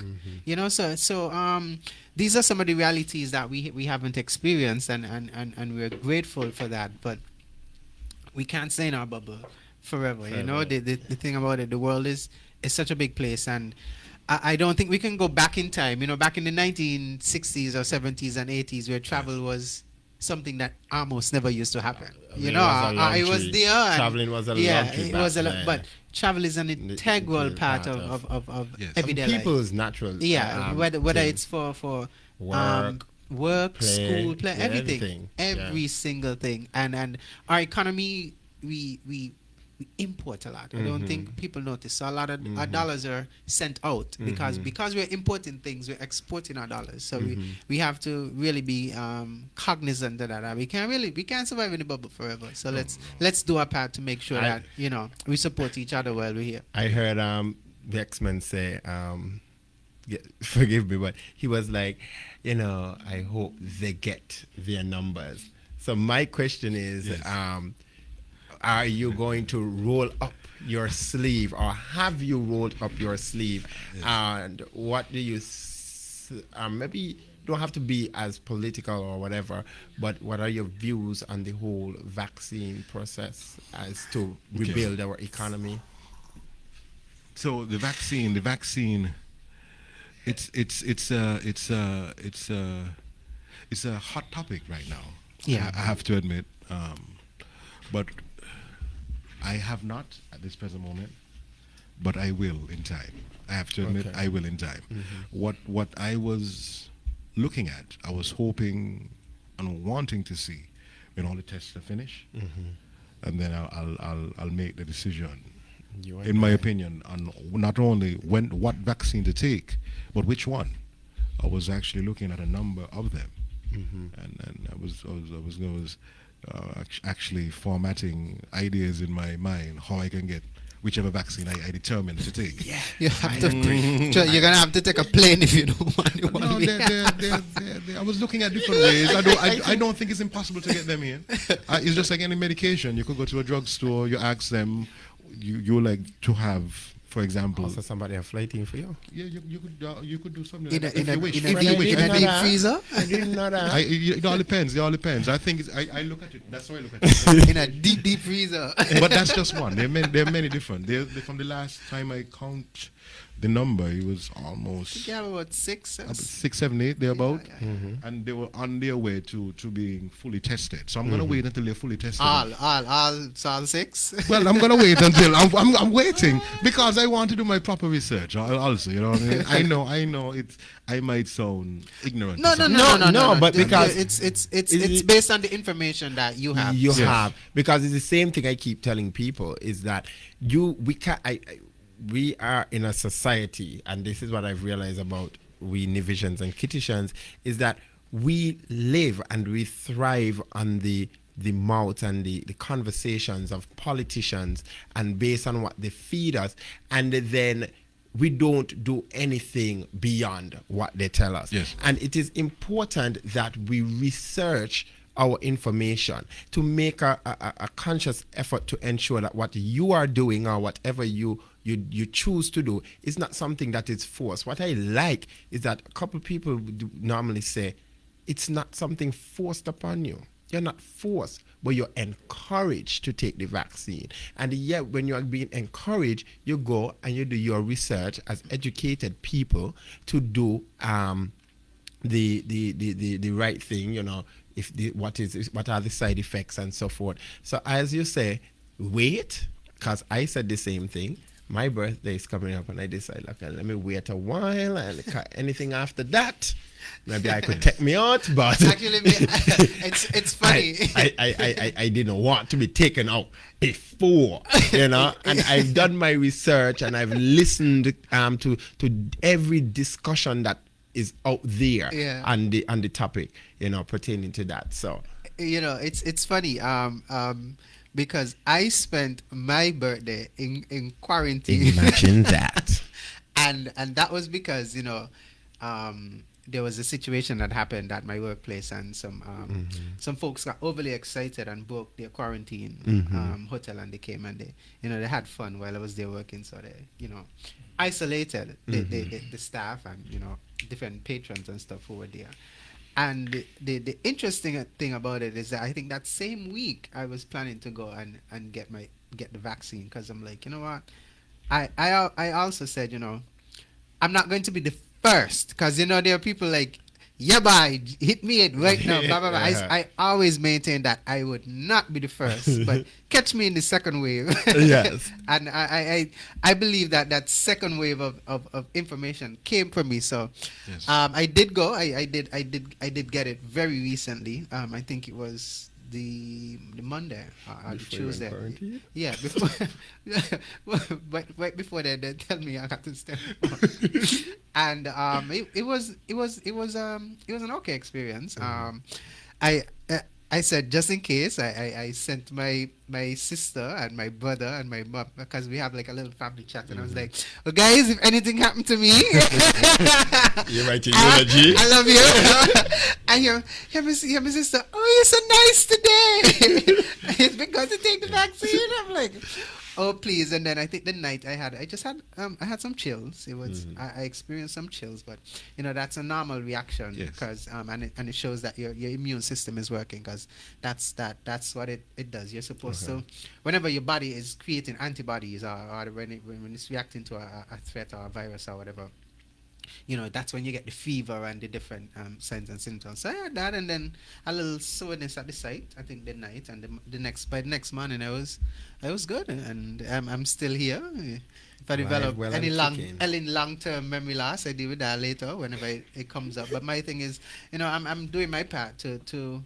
[SPEAKER 7] So these are some of the realities that we haven't experienced, and we're grateful for that, but we can't stay in our bubble forever. The thing about it, the world is such a big place, and I don't think we can go back in time. Back in the 1960s or 70s and 80s, where travel was something that almost never used to happen. It was there.
[SPEAKER 5] Traveling was a luxury.
[SPEAKER 7] It was but travel is an integral part of everyday life.
[SPEAKER 5] People's natural.
[SPEAKER 7] Whether it's for work,
[SPEAKER 5] play,
[SPEAKER 7] school, play, every single thing, and our economy, we import a lot. I don't think people notice. So a lot of our dollars are sent out because we're importing things, we're exporting our dollars. So we have to really be cognizant of that. We can't survive in the bubble forever. So let's do our part to make sure that we support each other while we're here.
[SPEAKER 5] I heard the X-Men say, forgive me, but he was like, I hope they get their numbers. So my question is, are you going to roll up your sleeve, or have you rolled up your sleeve? And what do you, maybe don't have to be as political or whatever, but what are your views on the whole vaccine process as to rebuild our economy?
[SPEAKER 6] So the vaccine, it's a hot topic right now.
[SPEAKER 7] Yeah,
[SPEAKER 6] I have to admit, but I have not at this present moment, but I will in time. I have to admit, I will in time. What I was looking at, I was hoping and wanting to see when all the tests are finished, and then I'll make the decision. In my opinion, on not only what vaccine to take, but which one. I was actually looking at a number of them, and I was actually formatting ideas in my mind how I can get whichever vaccine I determine to take.
[SPEAKER 7] Yeah, you have to. You're gonna have to take a plane if you don't want to.
[SPEAKER 6] No, I was looking at different ways. I don't think it's impossible to get them here. It's just like any medication. You could go to a drugstore. You ask them. You like to have, for example.
[SPEAKER 5] Also, somebody have flighting for you.
[SPEAKER 6] Yeah, you could do something
[SPEAKER 7] in
[SPEAKER 6] like
[SPEAKER 7] a,
[SPEAKER 6] that.
[SPEAKER 7] In a deep freezer.
[SPEAKER 5] I didn't know that.
[SPEAKER 6] It all depends. I think I look at it. That's how I look at it.
[SPEAKER 7] In a deep freezer.
[SPEAKER 6] But that's just one. There are many different. From the last time I count the number, it was almost.
[SPEAKER 7] You have about 6,
[SPEAKER 6] 7, 8 thereabout,
[SPEAKER 7] and
[SPEAKER 6] they were on their way to being fully tested. So I'm gonna wait until they're fully tested.
[SPEAKER 7] All 6.
[SPEAKER 6] Well, I'm gonna wait until I'm waiting because I want to do my proper research. Also, you know what I mean? I know I might sound ignorant.
[SPEAKER 7] No,
[SPEAKER 5] but because
[SPEAKER 7] it's based on the information that you have.
[SPEAKER 5] Have, because it's the same thing I keep telling people is that we are in a society, and this is what I've realized about we Nivisions and Kittitians, is that we live and we thrive on the mouth and the conversations of politicians, and based on what they feed us, and then we don't do anything beyond what they tell us.
[SPEAKER 6] Yes.
[SPEAKER 5] And it is important that we research our information to make a conscious effort to ensure that what you are doing or whatever you choose to do is not something that is forced. What I like is that a couple people normally say it's not something forced upon you. You're not forced, but you're encouraged to take the vaccine. And yet when you are being encouraged, you go and you do your research as educated people to do the right thing, what are the side effects and so forth. So as you say, wait, because I said the same thing. My birthday is coming up, and I decided, okay, let me wait a while, and anything after that, maybe I could take me out. But
[SPEAKER 7] actually, it's funny.
[SPEAKER 5] I didn't want to be taken out before, and I've done my research, and I've listened to every discussion that is out there on the topic, pertaining to that. So
[SPEAKER 7] it's funny. Because I spent my birthday in quarantine.
[SPEAKER 5] Imagine that.
[SPEAKER 7] and that was because there was a situation that happened at my workplace, and some folks got overly excited and booked their quarantine hotel, and they came and they had fun while I was there working, so they isolated the staff and different patrons and stuff who were there. And the interesting thing about it is that I think that same week I was planning to go and get the vaccine, because I'm like, you know what, I also said, I'm not going to be the first, because there are people like, yeah, boy, hit me it right now, blah, blah, blah. I always maintain that I would not be the first, but catch me in the second wave.
[SPEAKER 5] Yes.
[SPEAKER 7] And I believe that second wave of information came from me. So
[SPEAKER 6] Yes.
[SPEAKER 7] I did go. I did get it very recently. I think it was the Monday or the Tuesday. Yeah, before but right before that, they tell me I got to step and it was an okay experience. I said, just in case, I sent my sister and my brother and my mom, because we have like a little family chat, and I was like, well, guys, if anything happened to me,
[SPEAKER 5] you write your eulogy.
[SPEAKER 7] I love you. And my sister, oh, you're so nice today. It's because to take the vaccine. I'm like, oh, please. And then I think the night I had some chills. It was I experienced some chills, but that's a normal reaction, because and it shows that your immune system is working, because that's what it does. You're supposed to, whenever your body is creating antibodies, or when it's reacting to a threat or a virus or whatever, that's when you get the fever and the different signs and symptoms. So I had that, and then a little soreness at the site, I think the night, and by the next morning I was good, and I'm still here. If I develop any long-term memory loss, I deal with that later whenever it comes up. But my thing is, I'm doing my part to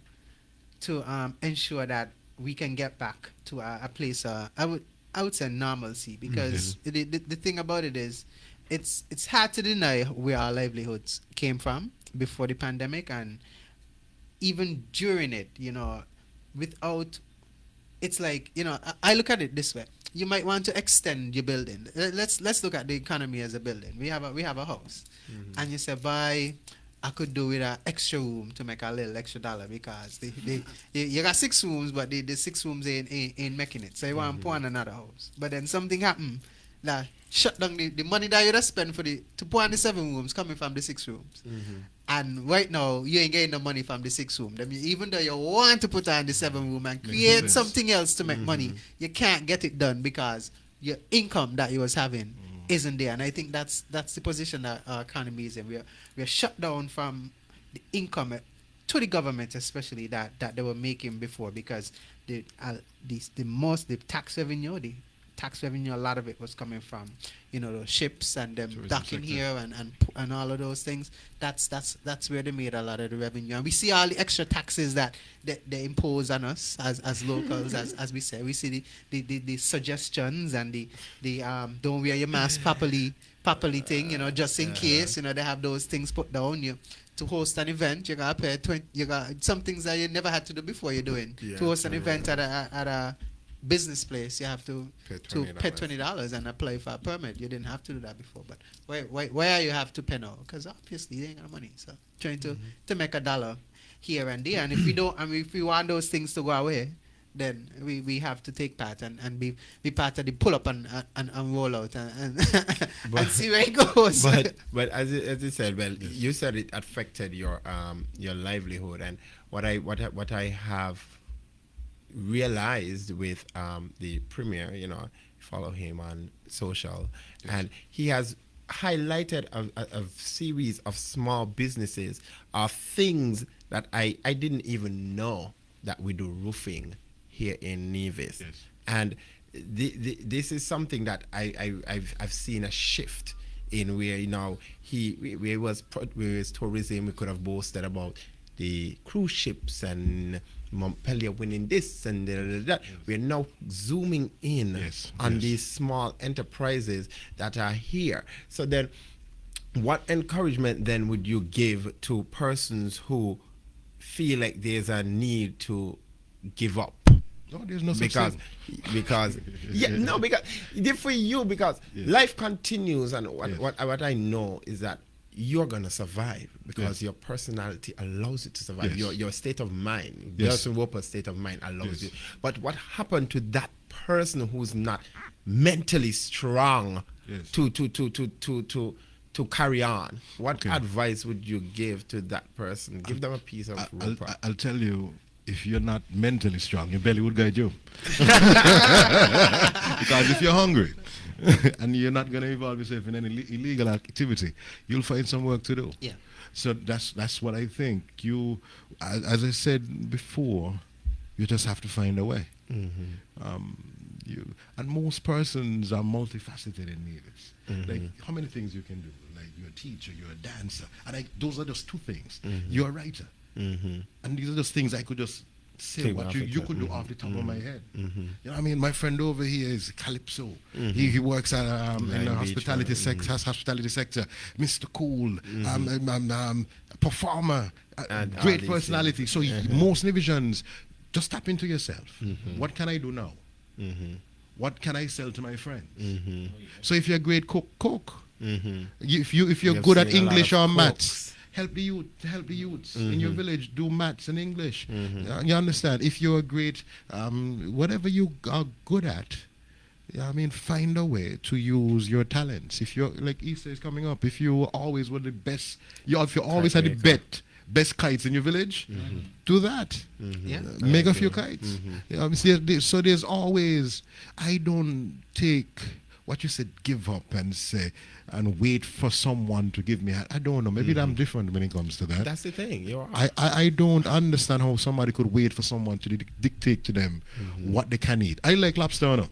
[SPEAKER 7] ensure that we can get back to a place, I would say normalcy, because the thing about it is, it's hard to deny where our livelihoods came from before the pandemic, and even during it, without, it's like, I look at it this way. You might want to extend your building. Let's look at the economy as a building. We have a house, and you say, bye, I could do with an extra room to make a little extra dollar, because you got 6 rooms, but the 6 rooms ain't making it. So you want to put on another house. But then something happened that shut down the money that you'd have spent to put on the 7 rooms coming from the 6 rooms. And right now, you ain't getting the money from the 6 room. Even though you want to put on the 7 room and create something else to make money, you can't get it done because your income that you was having isn't there. And I think that's the position that our economy is in. We're shut down from the income to the government, especially that they were making before, because the tax revenue, a lot of it was coming from those ships and them docking here and all of those things. That's where they made a lot of the revenue, and we see all the extra taxes that they impose on us as locals. as we say, we see the suggestions and the don't wear your mask properly thing, just in case, they have those things put down. You to host an event, you gotta pay 20. You got some things that you never had to do before. You're doing to host an event at a business place, you have to pay $20 and apply for a permit. You didn't have to do that before, but why you have to pay now? Because obviously you ain't got money. So trying to make a dollar here and there, and if we don't, if we want those things to go away, then we have to take part and be part of the pull up and roll out and see where it goes.
[SPEAKER 5] But as you said, well, you said it affected your livelihood, and what I have realized with the premier, follow him on social, and he has highlighted a series of small businesses, of things that I didn't even know that we do roofing here in Nevis. And this is something that I've seen a shift in, where where was tourism, we could have boasted about the cruise ships and Montpellier winning this and that. We're now zooming in on these small enterprises that are here. So then, what encouragement then would you give to persons who feel like there's a need to give up.
[SPEAKER 6] No, there's no such thing.
[SPEAKER 5] Because for you, because life continues, and what I know is that you're gonna survive because your personality allows you to survive. Your state of mind, Delison Roper's state of mind allows you. But what happened to that person who's not mentally strong to carry on? What advice would you give to that person? Give them a piece of Roper.
[SPEAKER 6] I'll tell you, if you're not mentally strong, your belly would guide you. Because if you're hungry and you're not going to involve yourself in any illegal activity, you'll find some work to do.
[SPEAKER 7] Yeah.
[SPEAKER 6] So that's what I think. You, as I said before, you just have to find a way. And most persons are multifaceted in Nevis. Like, how many things you can do? Like, you're a teacher, you're a dancer, and those are just two things. You're a writer. And these are just things I could just say what you could do off the top of my head. You know what I mean? My friend over here is Calypso. He works at in the hospitality sector. Mr. Cool, performer, great personality. So most Nivisions, just tap into yourself. What can I do now? What can I sell to my friends? So if you're a great cook. If you're good at English or maths, help the youths in your village do maths and English. You understand? If you're a great, whatever you are good at, I mean, find a way to use your talents. If you're, like Easter is coming up, if you always were the best, if you always had the best kites in your village, do that. Make a few kites. So there's always, I don't take what you said, give up and say, and wait for someone to give me. I don't know. Maybe I'm different when it comes to that.
[SPEAKER 5] That's the thing. You're
[SPEAKER 6] I don't understand how somebody could wait for someone to dictate to them what they can eat. I like lobster, no?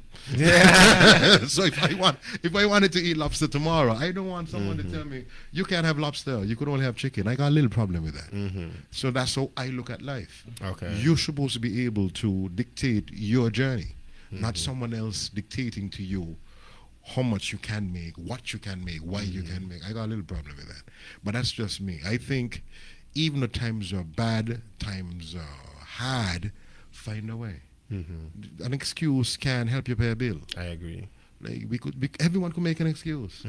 [SPEAKER 6] So if I wanted to eat lobster tomorrow, I don't want someone to tell me you can't have lobster. You could only have chicken. I got a little problem with that. So that's how I look at life.
[SPEAKER 5] Okay.
[SPEAKER 6] You're supposed to be able to dictate your journey, not someone else dictating to you how much you can make, what you can make, why you can make. I got a little problem with that. But that's just me. I think even though times are bad, times are hard, find a way. An excuse can help you pay a bill.
[SPEAKER 5] I agree.
[SPEAKER 6] Like everyone could make an excuse.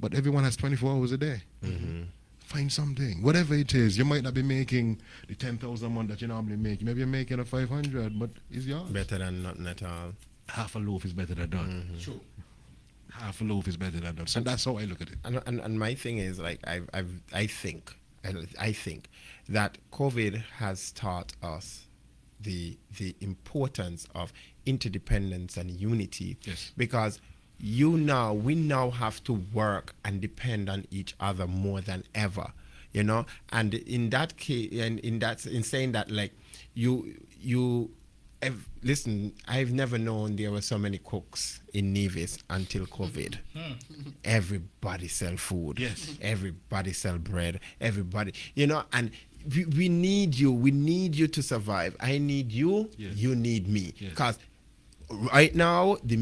[SPEAKER 6] But everyone has 24 hours a day. Find something. Whatever it is. You might not be making the 10,000 a month that you normally make. Maybe you're making a 500, but it's yours.
[SPEAKER 5] Better than nothing at all.
[SPEAKER 6] Half a loaf is better than none. True. Half a loaf is better than none. So that's how I look at it.
[SPEAKER 5] And my thing is, like, I think that COVID has taught us the importance of interdependence and unity.
[SPEAKER 6] Yes.
[SPEAKER 5] Because we now have to work and depend on each other more than ever. You know, and in that case, in saying that, like, listen, I've never known there were so many cooks in Nevis until COVID. Everybody sell food.
[SPEAKER 6] Yes.
[SPEAKER 5] Everybody sell bread. Everybody, you know, and we need you. We need you to survive. I need you.
[SPEAKER 6] Yes.
[SPEAKER 5] You need me.
[SPEAKER 6] Yes.
[SPEAKER 5] Because right now, the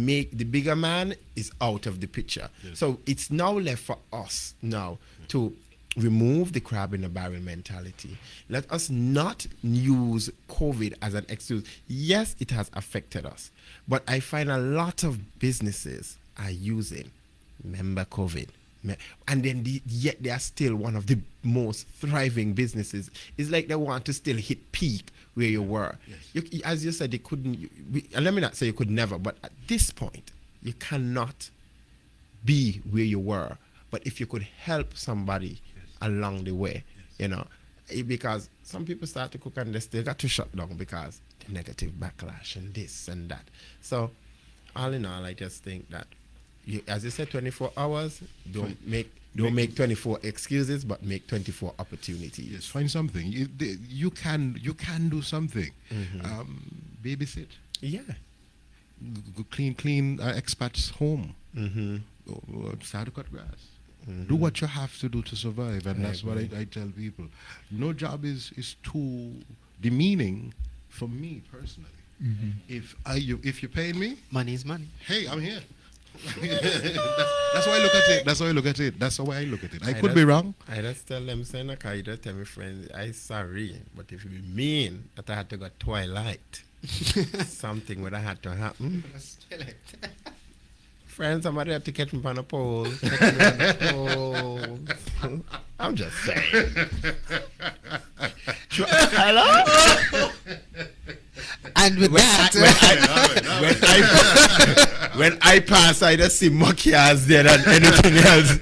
[SPEAKER 5] bigger man is out of the picture.
[SPEAKER 6] Yes.
[SPEAKER 5] So it's now left for us now to remove the crab in the barrel mentality. Let us not use COVID as an excuse. Yes, it has affected us, but I find a lot of businesses are using, remember COVID, and then yet they are still one of the most thriving businesses. It's like they want to still hit peak where you were.
[SPEAKER 6] Yes.
[SPEAKER 5] As you said, they couldn't, and let me not say you could never, but at this point, you cannot be where you were. But if you could help somebody along the way, you know, because some people start to cook and they still got to shut down because the negative backlash and this and that. So all in all, I just think that as you said, 24 hours, don't make 24 excuses, but make 24 opportunities.
[SPEAKER 6] Yes, find something. You can do something. Babysit.
[SPEAKER 5] Yeah.
[SPEAKER 6] Clean expats' home. Start to cut grass. Do what you have to do to survive, and that's what I tell people. No job is too demeaning for me personally. If you pay me,
[SPEAKER 7] money is money.
[SPEAKER 6] hey, I'm here. That's how I look at it. That's how I look at it. That's how I look at it. I could be wrong.
[SPEAKER 5] I just tell them, saying, okay, you just tell me, friends, I sorry, but if you mean that I had to go twilight, something would have had to happen. Friends, somebody had to catch me on a pole. I'm just saying. Hello?
[SPEAKER 7] And with
[SPEAKER 5] when I pass, I just see more cars there than anything else.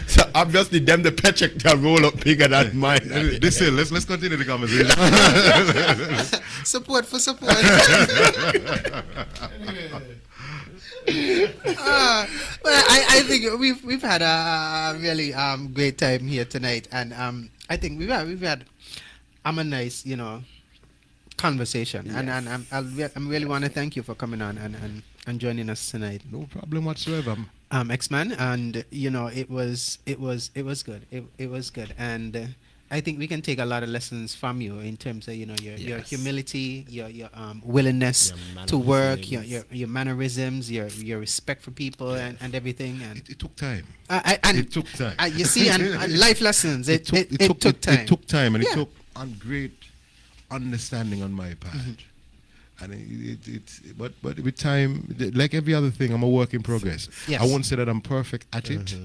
[SPEAKER 5] So obviously, them the paycheck that roll up bigger than mine.
[SPEAKER 6] De-Syl, let's continue the conversation.
[SPEAKER 7] Support for support. But I think we've had a really great time here tonight, and I think we've had a nice conversation, yes. and I really want to thank you for coming on and joining us tonight.
[SPEAKER 6] No problem whatsoever.
[SPEAKER 7] X-Man, and it was good. It was good, and I think we can take a lot of lessons from you in terms of your humility, your willingness to work, your mannerisms, your respect for people, and everything. And
[SPEAKER 6] it took time.
[SPEAKER 7] It took time. You see, and life lessons. It took time.
[SPEAKER 6] It took time, and it took great understanding on my part. And but with time, like every other thing, I'm a work in progress.
[SPEAKER 7] Yes.
[SPEAKER 6] I won't say that I'm perfect at it,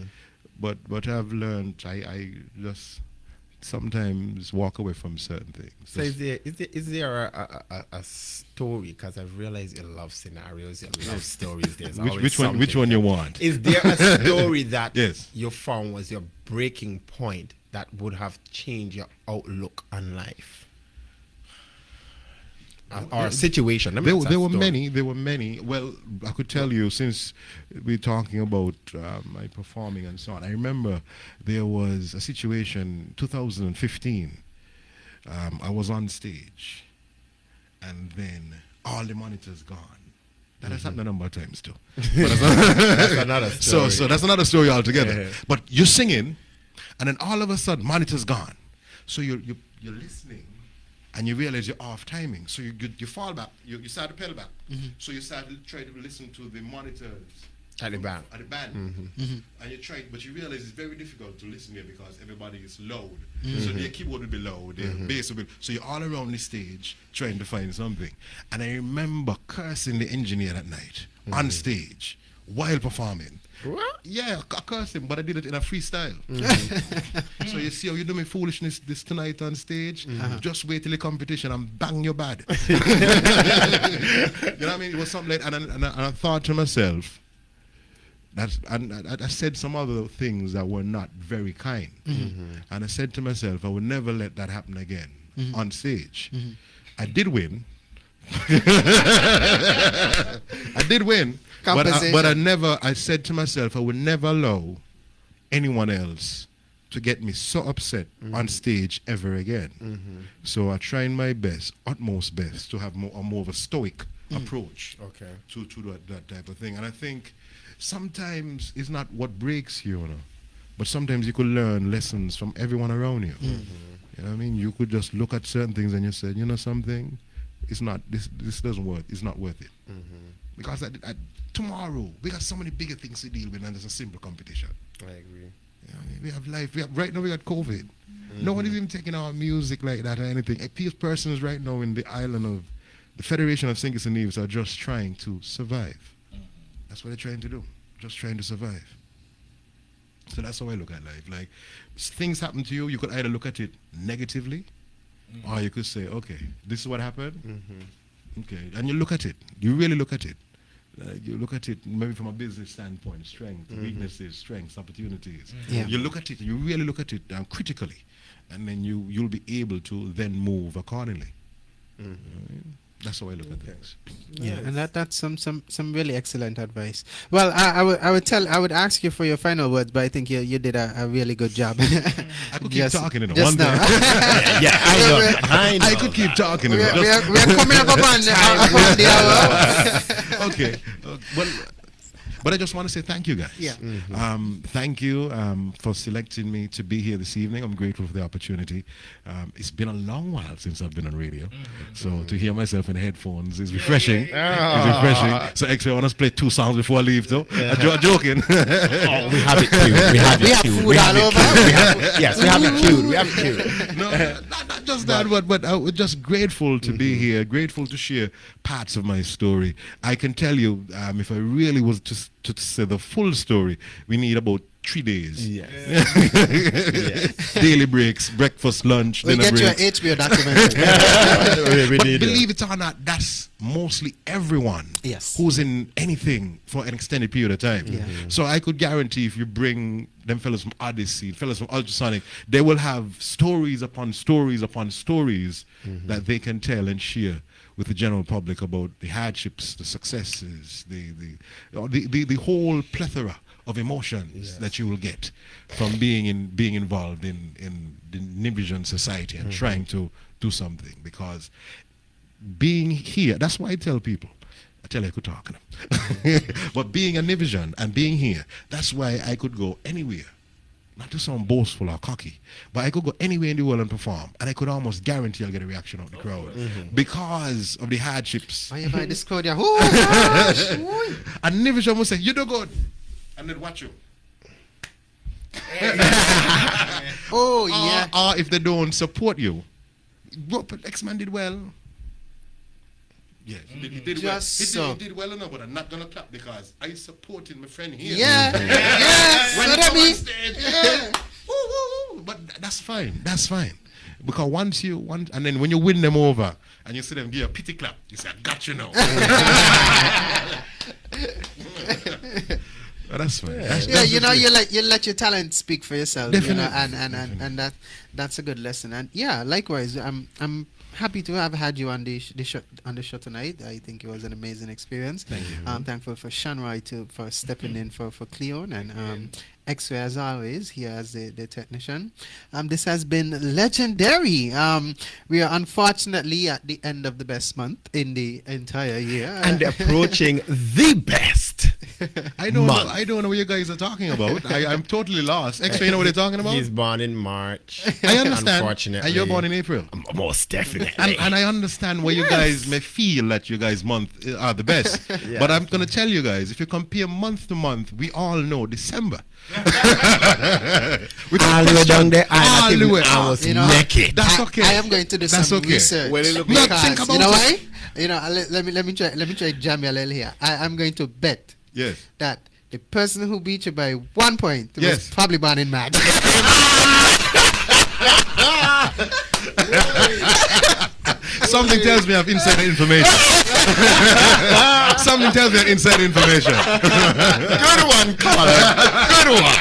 [SPEAKER 6] but I've learned. I just sometimes walk away from certain things.
[SPEAKER 5] So is there a story? Because I've realized you love scenarios, you love stories.
[SPEAKER 6] Which one you want?
[SPEAKER 5] Is there a story that
[SPEAKER 6] yes.
[SPEAKER 5] you found was your breaking point that would have changed your outlook on life? Or a situation.
[SPEAKER 6] There were many. Well, I could tell you, since we're talking about my performing and so on, I remember there was a situation 2015. I was on stage, and then all the monitors gone. That has happened a number of times too.
[SPEAKER 5] That's another story.
[SPEAKER 6] So that's another story altogether. But you're singing, and then all of a sudden monitors gone. So you're listening. And you realize you're off timing, so you fall back. You start to pedal back, so you start to try to listen to the monitors
[SPEAKER 5] at the band.
[SPEAKER 6] And you try, but you realize it's very difficult to listen here because everybody is loud. So their keyboard will be loud, their bass will be. So you're all around the stage trying to find something. And I remember cursing the engineer that night on stage while performing.
[SPEAKER 5] What?
[SPEAKER 6] Yeah, I cursed him, but I did it in a freestyle. So you see how you do me foolishness this tonight on stage? Just wait till the competition and bang your bad. You know what I mean? It was something like, and I thought to myself, and I said some other things that were not very kind. And I said to myself, I would never let that happen again on stage. I did win. I did win. But I said to myself, I would never allow anyone else to get me so upset on stage ever again. So I tried my best, utmost best, to have more of a stoic approach to that type of thing. And I think sometimes it's not what breaks you, but sometimes you could learn lessons from everyone around you. You know what I mean? You could just look at certain things and you said, you know something? It's not, this doesn't work, it's not worth it. Because tomorrow, we got so many bigger things to deal with than just a simple competition.
[SPEAKER 5] I agree.
[SPEAKER 6] You know, we have life. Right now we got COVID. No one is even taking our music like that or anything. Persons right now in the island of the Federation of Singers and Neves are just trying to survive. That's what they're trying to do. Just trying to survive. So that's how I look at life. Like, things happen to you, you could either look at it negatively, or you could say, okay, this is what happened. Okay, and you look at it. You really look at it. You look at it maybe from a business standpoint, strengths, weaknesses, strengths, opportunities. You look at it, you really look at it critically, and then you'll be able to then move accordingly. That's how I look at things.
[SPEAKER 7] Yeah, and that's some really excellent advice. Well, I would ask you for your final words, but I think you did a really good job.
[SPEAKER 6] I could keep talking in
[SPEAKER 7] one day.
[SPEAKER 6] I know. I could keep talking.
[SPEAKER 7] We're coming up upon the hour.
[SPEAKER 6] Okay. Well, But I just want to say thank you, guys.
[SPEAKER 7] Yeah.
[SPEAKER 6] Thank you for selecting me to be here this evening. I'm grateful for the opportunity. It's been a long while since I've been on radio, so to hear myself in headphones is refreshing. It's refreshing. So actually, I want to play 2 songs before I leave, though. I'm joking.
[SPEAKER 5] We have it queued. We have it queued.
[SPEAKER 7] We have food all over.
[SPEAKER 5] Yes, we have it queued. We have it queued.
[SPEAKER 6] No, not just that, but I'm just grateful to be here, grateful to share parts of my story. I can tell you, if I really was to say the full story, we need about 3 days.
[SPEAKER 5] Yes.
[SPEAKER 6] Daily breaks, breakfast, lunch,
[SPEAKER 7] We
[SPEAKER 6] dinner
[SPEAKER 7] get your
[SPEAKER 6] breaks.
[SPEAKER 7] HBO documentary.
[SPEAKER 6] But believe it or not, that's mostly everyone
[SPEAKER 7] Yes.
[SPEAKER 6] who's in anything for an extended period of time.
[SPEAKER 7] Yeah.
[SPEAKER 6] So I could guarantee if you bring them fellas from Odyssey, fellas from Ultrasonic, they will have stories upon stories upon stories that they can tell and share with the general public about the hardships, the successes, the whole plethora of emotions that you will get from being involved in the Nibijan society and trying to do something. Because being here, that's why I tell people, I tell you I could talk now. But being a Nibijan and being here, that's why I could go anywhere. Not to sound boastful or cocky, but I could go anywhere in the world and perform, and I could almost guarantee I'll get a reaction of the crowd because of the hardships.
[SPEAKER 7] Oh, you buy this code, yeah. Oh, gosh.
[SPEAKER 6] And Nibijan will say, "You do good," and then watch you.
[SPEAKER 7] Oh, yeah.
[SPEAKER 6] Or if they don't support you, X-Man did well. Yeah, he did well. He did well enough, but I'm not gonna clap because I supported my friend here.
[SPEAKER 7] Yeah. Yes.
[SPEAKER 6] When
[SPEAKER 7] So
[SPEAKER 6] he
[SPEAKER 7] that
[SPEAKER 6] come on
[SPEAKER 7] means.
[SPEAKER 6] stage,
[SPEAKER 7] Yeah.
[SPEAKER 6] woo, woo. But that's fine. That's fine. Because once and then when you win them over and you see them give a pity clap, you say, "I got you now." But that's fine.
[SPEAKER 7] Yeah, you know, you let your talent speak for yourself.
[SPEAKER 6] Definitely.
[SPEAKER 7] You know, and that's a good lesson. And yeah, likewise, I'm happy to have had you on the show tonight. I think it was an amazing experience.
[SPEAKER 6] Thank you.
[SPEAKER 7] I'm thankful for Shonroy for stepping in for Cleon and X-Ray as always here as the technician. This has been legendary. We are unfortunately at the end of the best month in the entire year
[SPEAKER 5] And approaching the best.
[SPEAKER 6] I don't know what you guys are talking about. I'm totally lost. X-Ray, you know what they're talking about?
[SPEAKER 5] He's born in March.
[SPEAKER 6] I understand.
[SPEAKER 5] Unfortunately.
[SPEAKER 6] And you're born in April.
[SPEAKER 5] Most definitely.
[SPEAKER 6] And I understand why you guys may feel that you guys month are the best. But I'm going to tell you guys, if you compare month to month, we all know December.
[SPEAKER 5] All the way down there, I was naked.
[SPEAKER 6] That's okay.
[SPEAKER 7] I am going to do some research.
[SPEAKER 5] Well, look,
[SPEAKER 7] because,
[SPEAKER 6] think about
[SPEAKER 7] you know
[SPEAKER 6] it.
[SPEAKER 7] why? You know, let me try jam you a little here. I'm going to bet that the person who beat you by 1 point was probably born in March.
[SPEAKER 6] Something tells me I have insider information. Something tells me I have insider information.
[SPEAKER 5] Good one, Colin. Good one.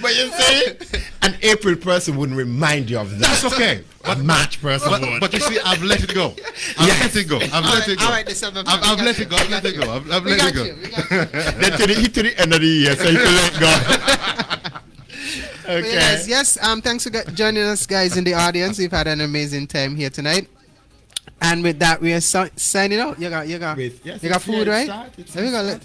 [SPEAKER 5] But you see, an April person wouldn't remind you of that.
[SPEAKER 6] That's okay.
[SPEAKER 5] A March person would.
[SPEAKER 6] But you see, I've let it go. I've let it go.
[SPEAKER 7] All right, December.
[SPEAKER 6] I've let it go. I've let it go. I've let it go.
[SPEAKER 5] Then to the end of the year, so you can let go. Okay.
[SPEAKER 7] Yes. Thanks for joining us, guys, in the audience. We've had an amazing time here tonight. And with that, we are signing out. You got food, right? There we go.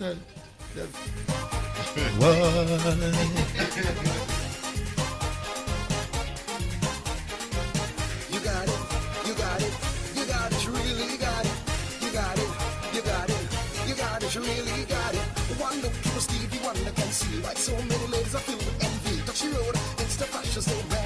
[SPEAKER 9] You really got it. One look, you Stevie Wonder can see why so many ladies are filled with envy. Touchy road, Insta fashion so bad.